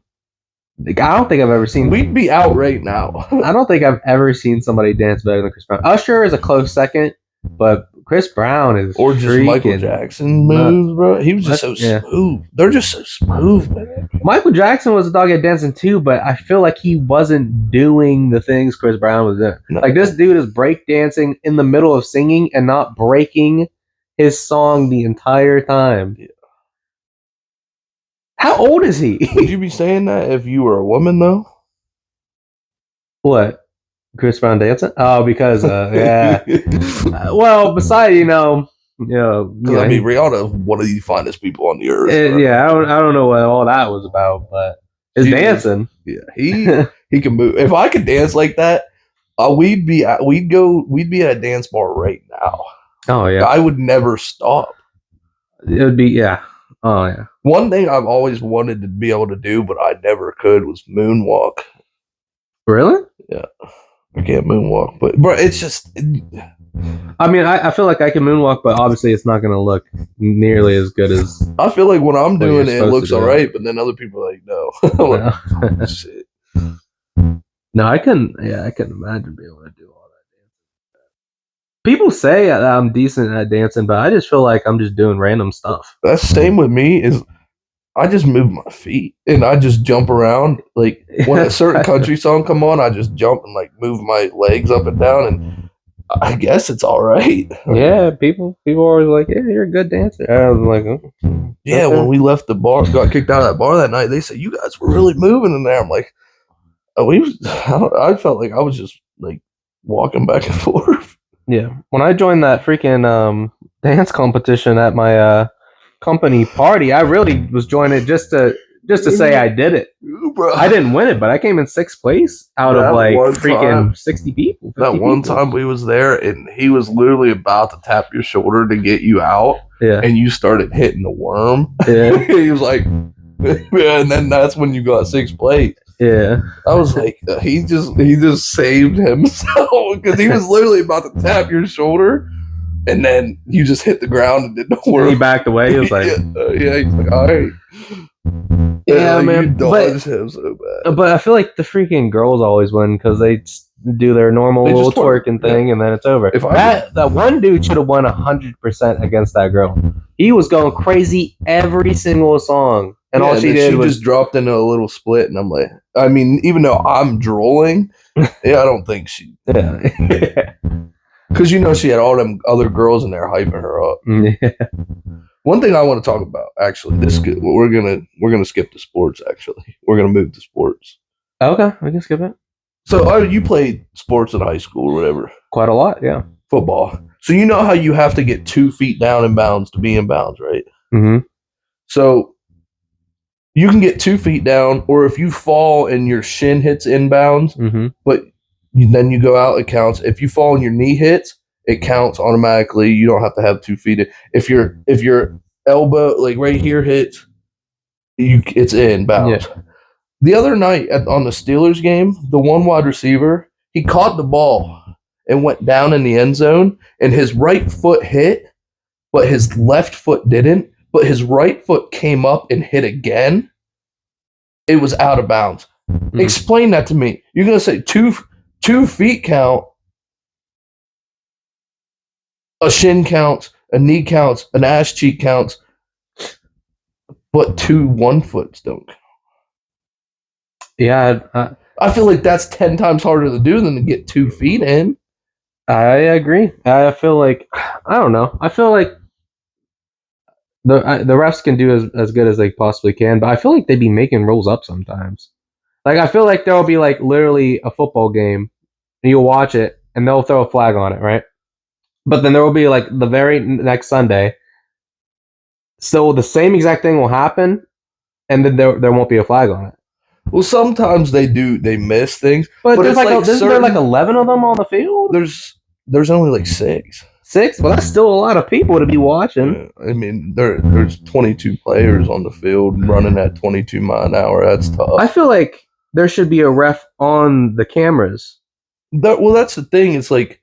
Like, I don't think I've ever seen. We'd be out right now. I don't think I've ever seen somebody dance better than Chris Brown. Usher is a close second, but Chris Brown is or just Michael Jackson moves, bro. He was just so smooth. They're just so smooth, man. Michael Jackson was a dog at dancing too, but I feel like he wasn't doing the things Chris Brown was doing. No. Like this dude is break dancing in the middle of singing and not breaking his song the entire time. Yeah. How old is he? Would you be saying that if you were a woman, though? What? Chris Brown dancing? Oh, because yeah. Well, besides, I mean, Rihanna, one of the finest people on the earth. Yeah, I don't know what all that was about, but it's dancing. Yeah, he can move. If I could dance like that, we'd be at a dance bar right now. Oh yeah, I would never stop. It would be Oh yeah. One thing I've always wanted to be able to do, but I never could, was moonwalk. Really? Yeah. I can't moonwalk, but it's just. I mean, I feel like I can moonwalk, but obviously it's not going to look nearly as good as. I feel like when I'm doing it, it looks all right, but then other people are like, no. Like, oh, shit. No, I couldn't imagine being able to do all that dancing. People say I'm decent at dancing, but I just feel like I'm just doing random stuff. That's the same with me. Is I just move my feet and I just jump around. Like when a certain country song come on, I just jump and like move my legs up and down, and I guess it's all right. Yeah, people are always like, "Yeah, you're a good dancer." I was like, "Oh." Yeah, when we left the bar, got kicked out of that bar that night, they said you guys were really moving in there. I'm like, I felt like I was just like walking back and forth. Yeah, when I joined that freaking dance competition at my company party, I really was joining it just to just to say I did it. Bro, I didn't win it, but I came in 6th place out That of like one freaking time- 60 people. 50 that one people. time we was there, and he was literally about to tap your shoulder to get you out, Yeah. and you started hitting the worm. Yeah. He was like, yeah, and then that's when you got 6th place. Yeah. I was like, he just saved himself because he was literally about to tap your shoulder, and then you just hit the ground and did no And work. he backed away. He was like, yeah, he's like, all right. Yeah, like, man, you dodged him so bad. but I feel like the freaking girls always win because they just do their normal They little just twerk, twerking thing, and then it's over. If I That one dude should have won 100% against that girl. He was going crazy every single song, and all she then did was just dropped into a little split, and I'm like, I mean, even though I'm drooling, yeah, I don't think she, yeah. because she had all them other girls in there hyping her up. Yeah. One thing I want to talk about, actually, we're gonna skip to sports. Actually, we're gonna move to sports. Okay, we can skip it. So, you played sports in high school or whatever, Quite a lot, yeah. football. So you know how you have to get 2 feet down in bounds to be in bounds, right? Mm-hmm. So you can get 2 feet down, or if you fall and your shin hits inbounds, Mm-hmm. but then you go out, it counts. If you fall and your knee hits, it counts automatically. You don't have to have 2 feet. If your elbow, like right here, hits, it's in bounds. Yeah. The other night on the Steelers game, the one wide receiver, he caught the ball and went down in the end zone, and his right foot hit, but his left foot didn't. But his right foot came up and hit again. It was out of bounds. Mm. Explain that to me. You're gonna say 2 feet count, a shin counts, a knee counts, an ass cheek counts, but 2 1-foots don't count. Yeah, I feel like that's 10 times harder to do than to get 2 feet in. I agree. I feel like, I don't know. I feel like the refs can do as good as they possibly can, but I feel like they be making rules up sometimes. Like, I feel like there'll be like literally a football game, and you'll watch it, and they'll throw a flag on it, right? But then there will be like the very next Sunday, so the same exact thing will happen, and then there won't be a flag on it. Well, sometimes they miss things, But it's there's like, like there like 11 of them on the field. there's only like 6. 6? Well, that's still a lot of people to be watching. I mean, there's 22 players on the field running at 22 miles an hour. That's tough. I feel like there should be a ref on the cameras. Well, that's the thing. It's like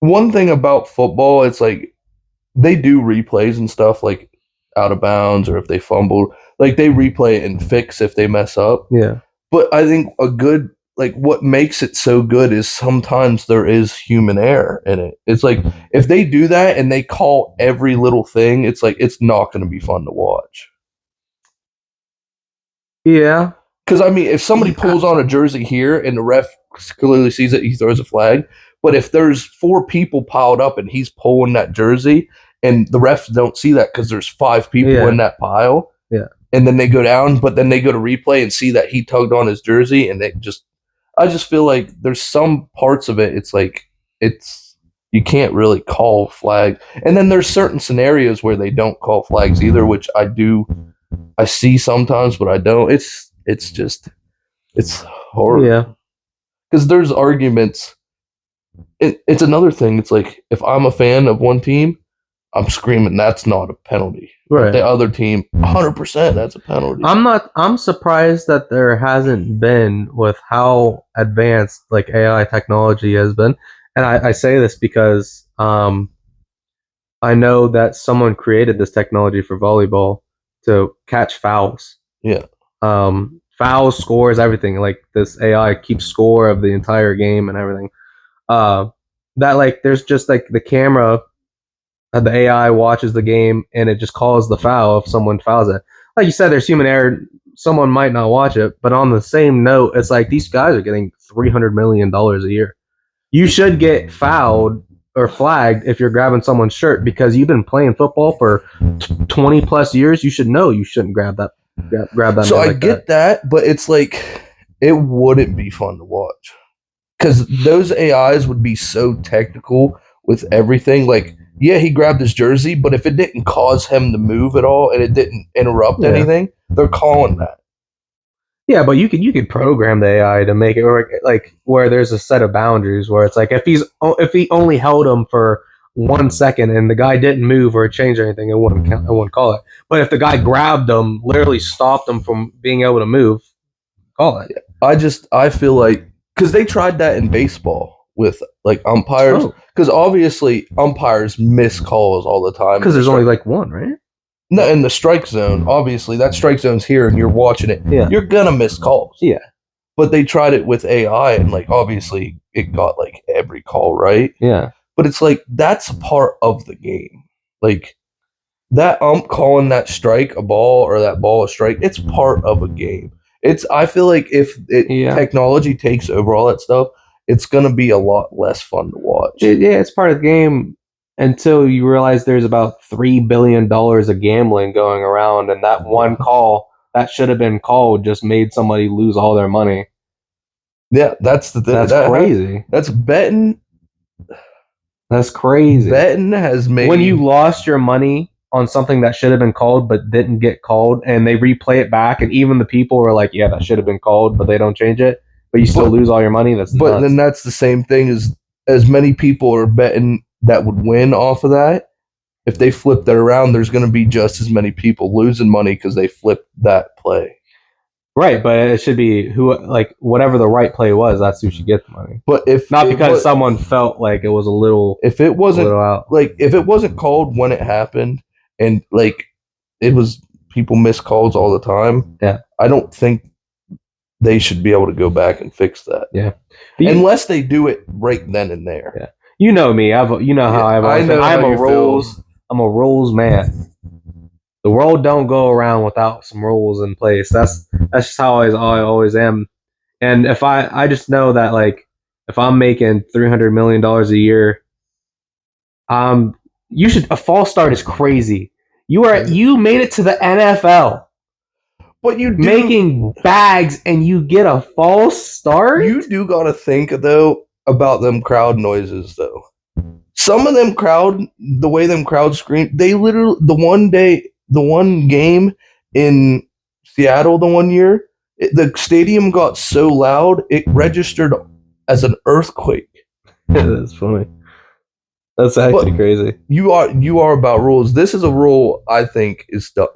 one thing about football. It's like they do replays and stuff, like out of bounds or if they fumble, like they replay it and fix if they mess up. Yeah. But I think what makes it so good is sometimes there is human error in it. It's like if they do that and they call every little thing, it's like it's not going to be fun to watch. Yeah. Because I mean, if somebody pulls on a jersey here and the ref clearly sees it, he throws a flag. But if there's 4 people piled up and he's pulling that jersey and the refs don't see that because there's 5 people in that pile, and then they go down, but then they go to replay and see that he tugged on his jersey, and I just feel like there's some parts of it. It's like you can't really call flags, and then there's certain scenarios where they don't call flags either, which I see sometimes, but I don't. It's horrible. Yeah. Because there's arguments. It's another thing. It's like if I'm a fan of one team, I'm screaming that's not a penalty. Right. The other team, 100%, that's a penalty. I'm surprised that there hasn't been, with how advanced like AI technology has been. And I say this because I know that someone created this technology for volleyball to catch fouls. Yeah. Fouls, scores, everything. Like this AI keeps score of the entire game and everything. That like there's just like the camera, the AI watches the game and it just calls the foul if someone fouls it. Like you said, there's human error. Someone might not watch it, but on the same note, it's like these guys are getting $300 million a year. You should get fouled or flagged if you're grabbing someone's shirt because you've been playing football for 20 plus years. You should know you shouldn't grab that. Grab that. So I get that, but it's like it wouldn't be fun to watch because those AIs would be so technical with everything. Like yeah, he grabbed his jersey, but if it didn't cause him to move at all and it didn't interrupt Yeah. anything, they're calling that. Yeah, but you could program the AI to make it like where there's a set of boundaries where it's like if he only held him for 1 second and the guy didn't move or change anything, it wouldn't count, I wouldn't call it. But if the guy grabbed him, literally stopped him from being able to move, call it. I feel like because they tried that in baseball with like umpires, because obviously umpires miss calls all the time. Because there's only like one, right? No, in the strike zone, obviously that strike zone's here and you're watching it. Yeah. You're gonna miss calls. Yeah. But they tried it with AI and like obviously it got like every call right. Yeah. But it's like that's part of the game. Like that calling that strike a ball or that ball a strike, it's part of a game. I feel like if technology takes over all that stuff, it's gonna be a lot less fun to watch. It's part of the game until you realize there's about $3 billion of gambling going around, and that one call that should have been called just made somebody lose all their money. Yeah, that's the thing. That's crazy. That's betting. That's crazy. Betting has made when you lost your money on something that should have been called but didn't get called, and they replay it back, and even the people were like, "Yeah, that should have been called," but they don't change it. But you still lose all your money. That's nuts. Then that's the same thing as many people are betting that would win off of that. If they flip that around, there's going to be just as many people losing money because they flipped that play. Right, but it should be whatever the right play was. That's who should get the money. But if not because someone felt like it was a little, if it wasn't out. Like if it wasn't called when it happened, and like it was people miss calls all the time. Yeah, I don't think they should be able to go back and fix that. Yeah, unless they do it right then and there. Yeah, you know me. I'm a rules man. The world don't go around without some rules in place. That's just how I always am. And if I just know that like if I'm making $300 million a year, you should. A false start is crazy. You made it to the NFL. But you making bags and you get a false start? You do gotta think though about them crowd noises though. Some of them the way them crowds scream, they literally the one game in Seattle the one year, the stadium got so loud it registered as an earthquake. That's funny. That's actually crazy. You are about rules. This is a rule I think is done.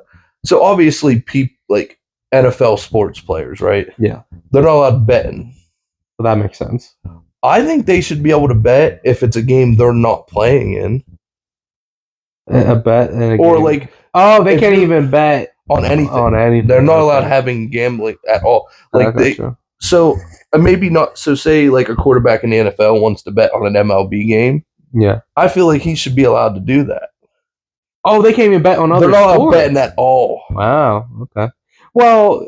So obviously, like NFL sports players, right? Yeah, they're not allowed betting. Well, that makes sense. I think they should be able to bet if it's a game they're not playing in. A bet in a or game. Like they can't even bet on anything. On anything, they're not allowed having gambling at all. Like so maybe not. So say like a quarterback in the NFL wants to bet on an MLB game. Yeah, I feel like he should be allowed to do that. Oh, they can't even bet on other sports. They're not betting at all. Wow. Okay. Well,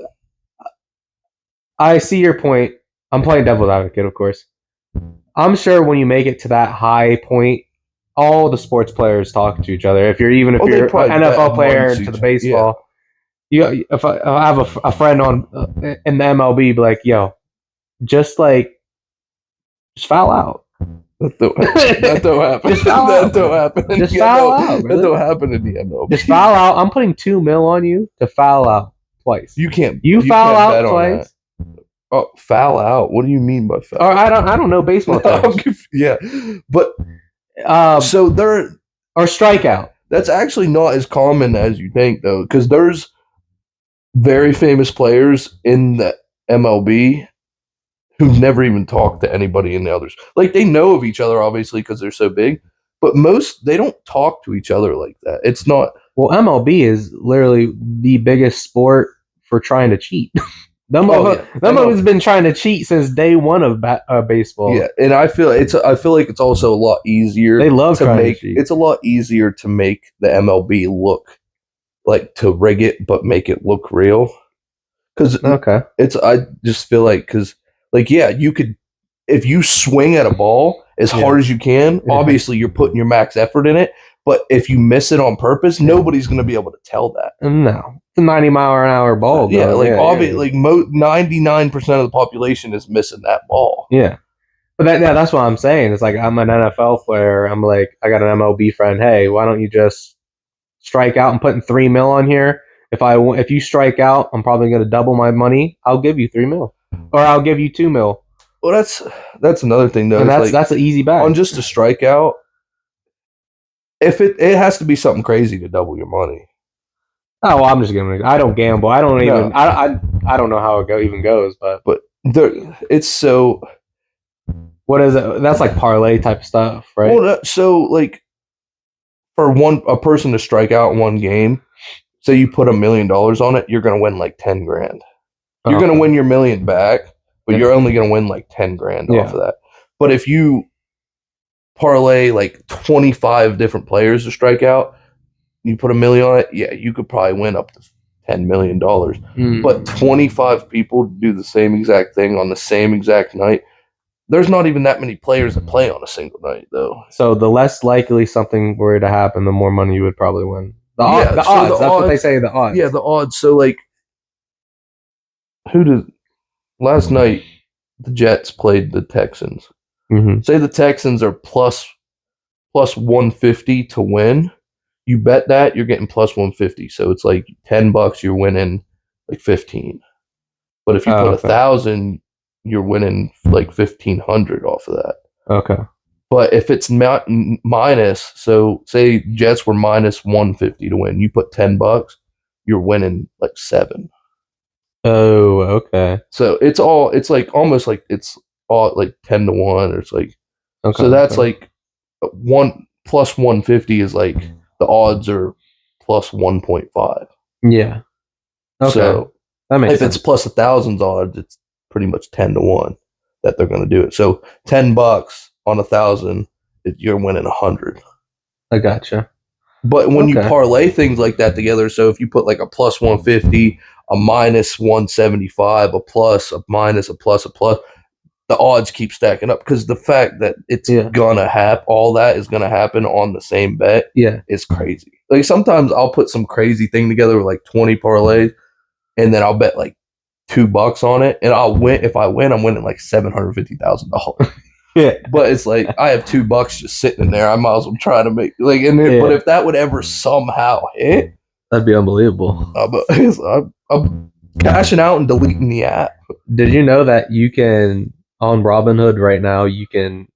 I see your point. I'm playing devil's advocate, of course. I'm sure when you make it to that high point, all the sports players talk to each other. If you're an NFL player to the baseball, if I have a friend on in the MLB, be like, yo, just foul out. That don't happen. Just foul out. That don't happen. Just foul out. That don't happen in the MLB. Just foul out. I'm putting $2 million on you to foul out twice. You can't. You foul out twice. Oh, foul out. What do you mean by foul? Or I don't know baseball terms. Yeah, but so there or strikeout. That's actually not as common as you think, though, because there's very famous players in the MLB who've never even talked to anybody in the others. Like they know of each other, obviously, because they're so big, but they don't talk to each other like that. It's not. Well, MLB is literally the biggest sport for trying to cheat. Them has been trying to cheat since day one of baseball. Yeah, and I feel like it's also a lot easier. They love to make. It's a lot easier to make the MLB look like to rig it, but make it look real. Because I just feel like you could, if you swing at a ball as hard as you can, obviously you're putting your max effort in it. But if you miss it on purpose, nobody's going to be able to tell that. No. It's a 90-mile-an-hour ball. Yeah, obviously, 99% of the population is missing that ball. Yeah. But that's what I'm saying. It's like I'm an NFL player. I'm like I got an MLB friend. Hey, why don't you just strike out and putting 3 mil on here? If you strike out, I'm probably going to double my money. I'll give you 3 mil, or I'll give you 2 mil. Well, that's another thing though. And It's like that's an easy bet. on just a strikeout. If it has to be something crazy to double your money. Oh, well, I'm just giving. I don't gamble. I don't even. No. I don't know how it even goes. But It's so. what is it? That's like parlay type stuff, right? Well, so like for a person to strike out in one game, say you put $1 million on it, you're gonna win like 10 grand. You're gonna win your million back, but you're only gonna win like 10 grand off of that. But if you parlay like 25 different players to strike out, you put $1 million on it, yeah, you could probably win up to $10 million. But 25 people do the same exact thing on the same exact night. There's not even that many players that play on a single night, though. So the less likely something were to happen, the more money you would probably win. The odds. That's what they say. The odds. Yeah, the odds. So like, last night the Jets played the Texans. Mm-hmm. Say the Texans are plus 150 to win. You bet that you're getting plus 150. So it's like $10, you're winning like 15. But if you put 1,000, you're winning like 1,500 off of that. Okay. But if it's minus, so say Jets were minus 150 to win, you put $10, you're winning like 7. Oh, okay. So it's like almost like it's all like 10 to 1, or it's like, so that's like 1 plus 150 is like the odds are plus 1.5. Yeah. Okay. So that makes if sense. it's plus 1,000 odds, it's pretty much 10 to 1 that they're going to do it. So $10 on 1,000, you're winning 100. I gotcha. But when you parlay things like that together, so if you put like a plus 150, a minus 175, a plus, a minus, a plus, the odds keep stacking up, because the fact that it's gonna happen, all that is gonna happen on the same bet, is crazy. Like sometimes I'll put some crazy thing together with like 20 parlays, and then I'll bet like $2 on it, and I'll win. If I win, I'm winning like $750,000. Yeah, but it's like I have $2 just sitting in there. I might as well try to make like. But if that would ever somehow hit, that'd be unbelievable. I'm cashing out and deleting the app. Did you know that you can on Robinhood right now? You can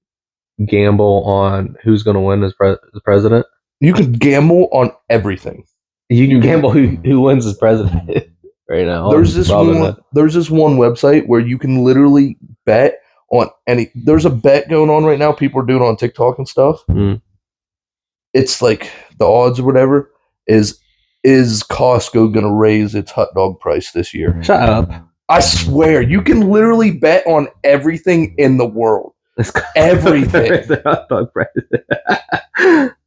gamble on who's going to win as the president. You can gamble on everything. You can gamble who wins as president right now. There's this one website where you can literally bet on any. There's a bet going on right now. People are doing on TikTok and stuff. It's like the odds or whatever is Costco going to raise its hot dog price this year? Shut up. I swear, you can literally bet on everything in the world. Everything. Hot dog price.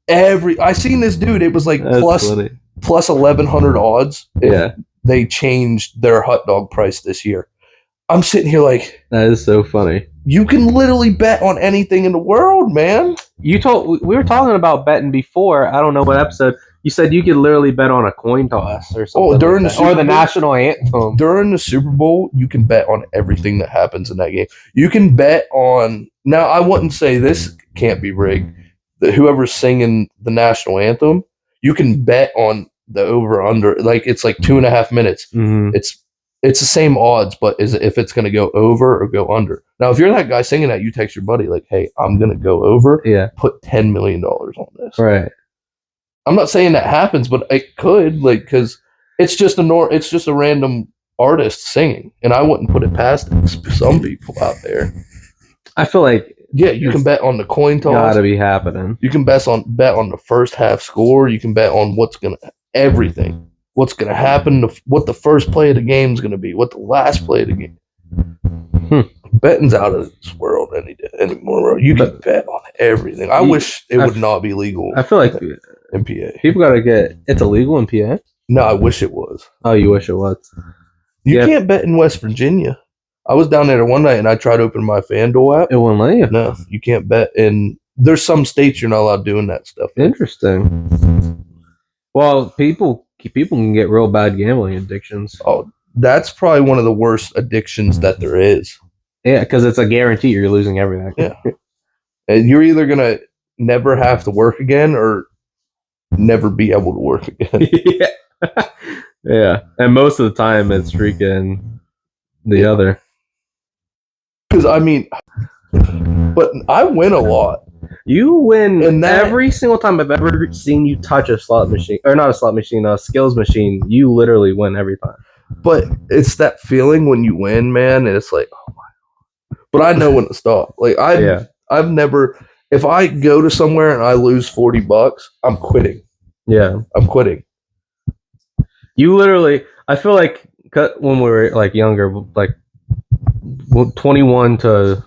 I seen this dude. It was like plus 1,100 odds. Yeah. They changed their hot dog price this year. I'm sitting here like, that is so funny. You can literally bet on anything in the world, man. We were talking about betting before. I don't know what episode. You said you could literally bet on a coin toss or something. During like the national anthem. During the Super Bowl, you can bet on everything that happens in that game. You can bet on. Now, I wouldn't say this can't be rigged. Whoever's singing the national anthem, you can bet on the over under. Like it's like 2.5 minutes. Mm-hmm. It's the same odds, but if it's going to go over or go under. Now, if you're that guy singing that, you text your buddy like, "Hey, I'm going to go over. Yeah, put $10 million on this." Right. I'm not saying that happens, but it could, like, because it's just a random artist singing, and I wouldn't put it past some people out there. I feel like you can bet on the coin toss. Gotta be happening. You can bet on the first half score. You can bet on everything. What's gonna happen? What the first play of the game is gonna be? What the last play of the game? Betting's out of this world anymore. You can bet on everything. I wish it would not be legal. I feel like in PA, people gotta get. It's illegal in PA. No, I wish it was. Oh, you wish it was. You can't bet in West Virginia. I was down there one night and I tried to open my FanDuel app. It won't let you. No, you can't bet in. There's some states you're not allowed doing that stuff. Interesting. Well, people can get real bad gambling addictions. Oh, that's probably one of the worst addictions that there is. Yeah, because it's a guarantee you're losing everything. Yeah. And you're either gonna never have to work again or never be able to work again. Yeah. Yeah. And most of the time it's freaking the other. Because I mean, but I win a lot. You win And every single time I've ever seen you touch a slot machine, or not a slot machine, a skills machine. You literally win every time. But it's that feeling when you win, man, and it's like, oh my. But I know when to stop. Like I've never. If I go to somewhere and I lose $40, I'm quitting. Yeah, I'm quitting. You literally. I feel like when we were like younger, like 21 to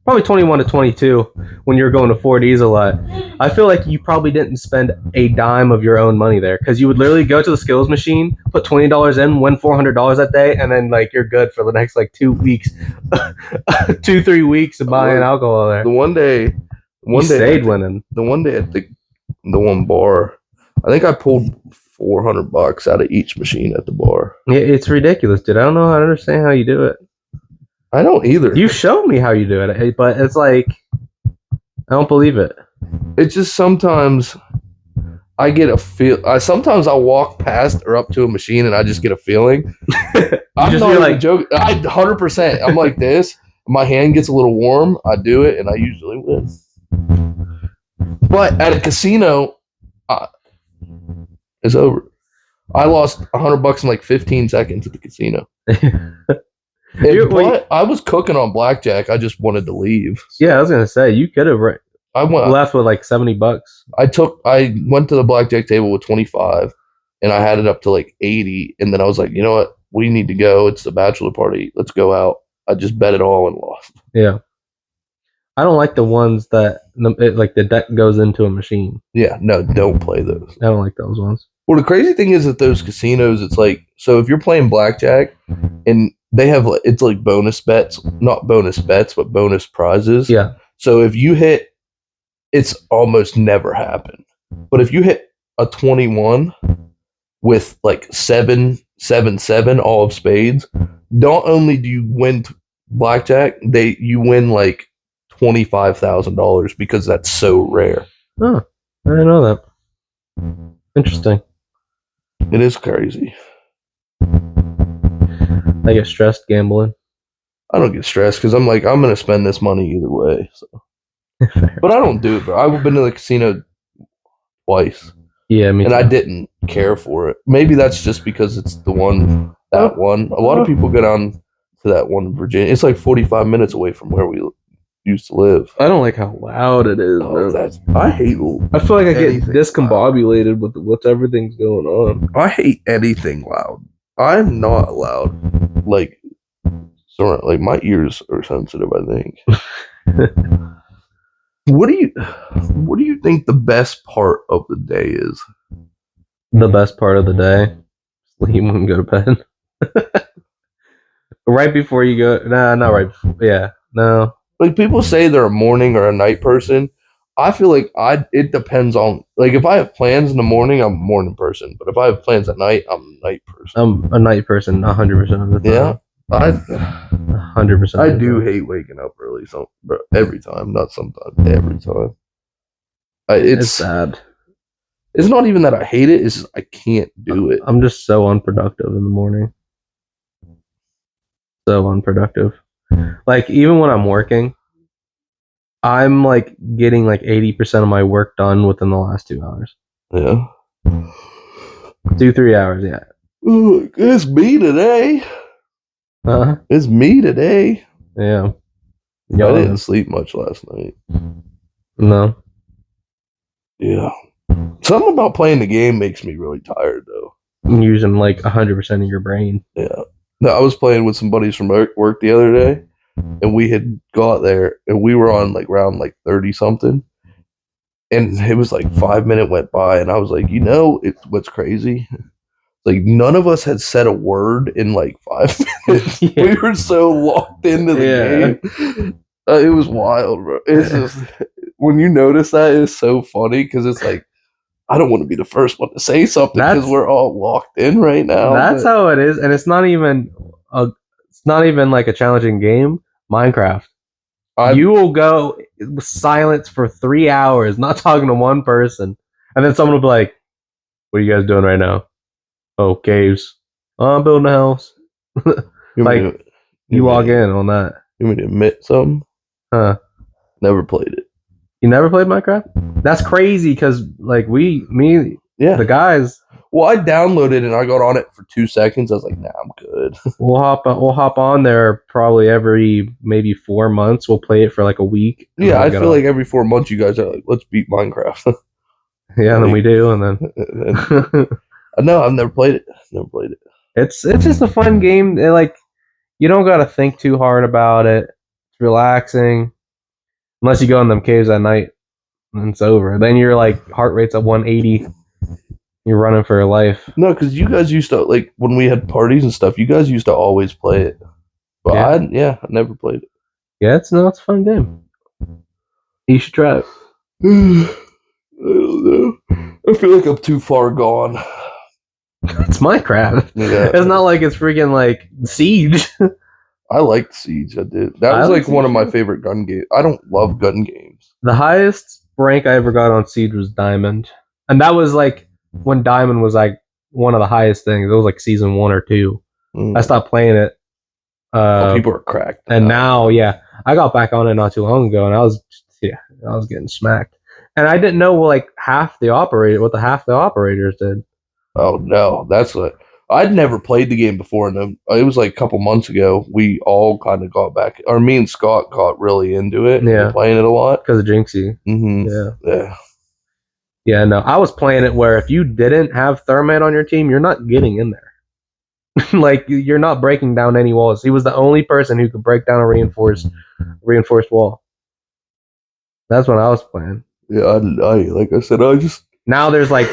probably 21 to 22, when you're going to 4Ds a lot, I feel like you probably didn't spend a dime of your own money there, because you would literally go to the skills machine, put $20 in, win $400 that day, and then like you're good for the next like 2 weeks, 2-3 weeks of buying alcohol there. The one day stayed winning. The one day at the one bar, I think I pulled $400 out of each machine at the bar. Yeah, it's ridiculous, dude. I don't know how to understand how you do it. I don't either. You showed me how you do it, but it's like I don't believe it. It's just sometimes I get a feel. Sometimes I'll walk past or up to a machine and I just get a feeling. I'm not like joking. 100%. I'm like this. My hand gets a little warm. I do it and I usually win. But at a casino, it's over. I lost $100 in like 15 seconds at the casino. But I was cooking on blackjack. I just wanted to leave. Yeah, I was gonna say you could have. I went left with like $70. I went to the blackjack table with 25, and I had it up to like 80, and then I was like, you know what? We need to go. It's the bachelor party. Let's go out. I just bet it all and lost. Yeah. I don't like the ones that like the deck goes into a machine. Yeah, no, don't play those. I don't like those ones. Well, the crazy thing is at those casinos, it's like, so if you're playing blackjack and they have, it's like bonus bets, not bonus bets, but bonus prizes. Yeah. So if you hit, it's almost never happened. But if you hit a 21 with like 7-7-7, all of spades, not only do you win blackjack, you win like $25,000 because that's so rare. Oh, I didn't know that. Interesting. It is crazy. I get stressed gambling. I don't get stressed because I'm like, I'm going to spend this money either way. So. But I don't do it, bro. I've been to the casino twice. Yeah, me too. And I didn't care for it. Maybe that's just because it's the one, that one. A lot of people go down to that one in Virginia. It's like 45 minutes away from where we used to live. I don't like how loud it is. I hate. I feel like I get discombobulated with everything's going on. I hate anything loud. I'm not loud. Like my ears are sensitive, I think. What do you think the best part of the day is? The best part of the day? Sleep and go to bed. Right before you go. Nah, not right before. Yeah, no. Like people say they're a morning or a night person. I feel like it depends on, like, if I have plans in the morning, I'm a morning person. But if I have plans at night, I'm a night person. I'm a night person 100% of the time. Yeah. 100%. I do hate waking up early, every time, not sometimes, every time. It's sad. It's not even that I hate it, it's just I can't do it. I'm just so unproductive in the morning. So unproductive. Like, even when I'm working, I'm like getting like 80% of my work done within the last 2 hours. Yeah. 2-3 hours, yeah. Ooh, it's me today. It's me today. Yeah. I didn't sleep much last night. No. Yeah. Something about playing the game makes me really tired, though. Using like 100% of your brain. Yeah. No, I was playing with some buddies from work the other day, and we had got there, and we were on like round like 30 something, and it was like 5 minutes went by, and I was like, what's crazy? Like, none of us had said a word in like 5 minutes. Yeah. We were so locked into the game. It was wild, bro. It's just, when you notice that, it's so funny because it's like, I don't want to be the first one to say something because we're all locked in right now. That's how it is, and it's not even like a challenging game. Minecraft. I You will go silence for 3 hours, not talking to one person, and then someone will be like, "What are you guys doing right now?" "Oh, caves. Oh, I'm building a house." you Like, mean, you mean log to- in on that, You mean to admit something? huh? Never played it. You never played Minecraft? That's crazy because like me, Yeah. the guys, Well, I downloaded it and I got on it for 2 seconds. I was like, nah, I'm good. we'll hop on there probably every maybe 4 months. We'll play it for like a week. and Yeah, then I we'll get feel off. like every 4 months you guys are like, let's beat Minecraft. Yeah, and then we do, and then No, I've never played it. Never played it. it's just a fun game. Like you don't got to think too hard about it. It's relaxing, unless you go in them caves at night and it's over. Then you're like heart rate's at 180. You're running for your life. No, because you guys used to, like, when we had parties and stuff, you guys used to always play it. But Yeah. I never played it. Yeah, it's a fun game. You should try it. I don't know. I feel like I'm too far gone. It's Minecraft. Yeah. It's not like it's freaking like Siege. I liked Siege. I did. That I was like like one of Siege my too. favorite gun games. I don't love gun games. The highest rank I ever got on Siege was Diamond. And that was like when Diamond was like one of the highest things. It was like season 1 or 2. I stopped playing it. People are cracked. And now, yeah, I got back on it not too long ago, and I was getting smacked. And I didn't know what the half the operators did. Oh no, that's what I'd never played the game before, and then it was like a couple months ago. We all kind of got back, or me and Scott got really into it. Yeah. and playing it a lot. Because of Jinxie. Mm-hmm. Yeah. Yeah, no. I was playing it where if you didn't have Thermite on your team, you're not getting in there. Like you're not breaking down any walls. He was the only person who could break down a reinforced wall. That's what I was playing. Yeah, I like I said, I just Now there's like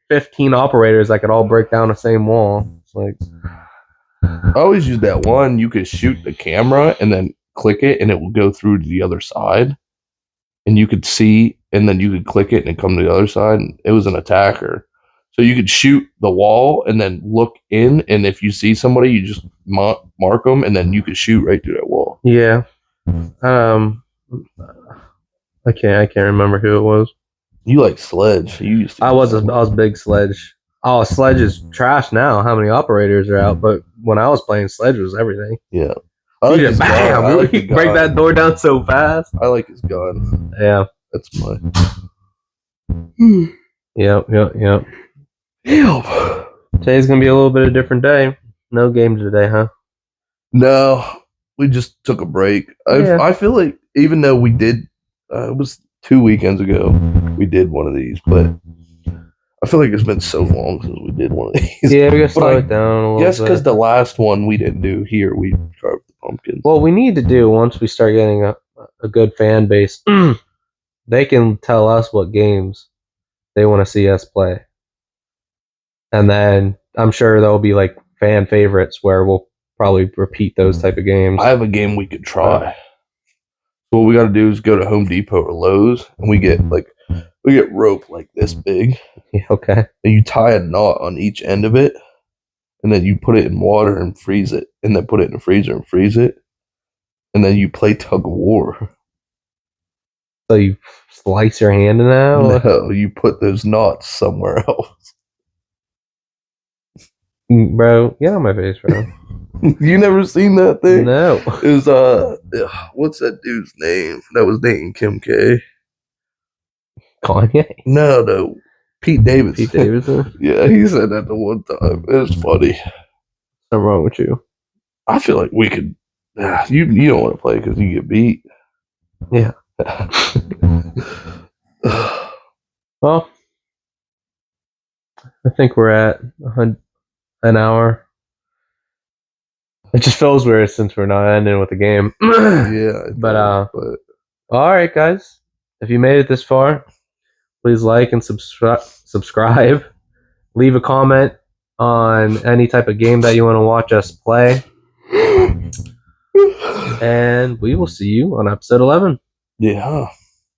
15 operators that could all break down the same wall. It's like I always use that one. You could shoot the camera and then click it, and it will go through to the other side, and you could see, and then you could click it and it come to the other side. And it was an attacker. So you could shoot the wall and then look in, and if you see somebody, you just mark them, and then you could shoot right through that wall. yeah. I can't remember who it was. You like Sledge? You used to. I was big Sledge. Oh, Sledge is trash now. How many operators are out? But when I was playing, Sledge was everything. Yeah. You just bam! I like You break that door down so fast. I like his gun. Yeah. That's my. Yep. Help. Today's gonna be a little bit of a different day. No games today, huh? No, we just took a break. Yeah. I feel like even though we did, it was 2 weekends ago we did one of these, but I feel like it's been so long since we did one of these. Yeah, we gotta But slow it down a little Yes, bit. because the last one we didn't do here, we carved the pumpkins. Well, we need to do once we start getting a good fan base. They can tell us what games they want to see us play, and then I'm sure there'll be like fan favorites where we'll probably repeat those type of games. I have a game we could try. So what we got to do is go to Home Depot or Lowe's, and we get rope like this big, Yeah, okay. and you tie a knot on each end of it, and then you put it in water and freeze it, and then put it in the freezer and freeze it, and then you play tug of war. So you slice your hand in that? No, you put those knots somewhere else. Bro, get on my face, bro. You never seen that thing? No. It was what's that dude's name? That was dating Kim K. Kanye? No, Pete Davidson. Pete Davidson? Yeah, he said that the one time. It was funny. Something wrong with you. I feel like we could. You don't want to play because you get beat. Yeah. Well, I think we're at an hour. It just feels weird since we're not ending with the game. Yeah, But all right, guys. If you made it this far, please like and subscribe. Leave a comment on any type of game that you want to watch us play. And we will see you on episode 11. yeah.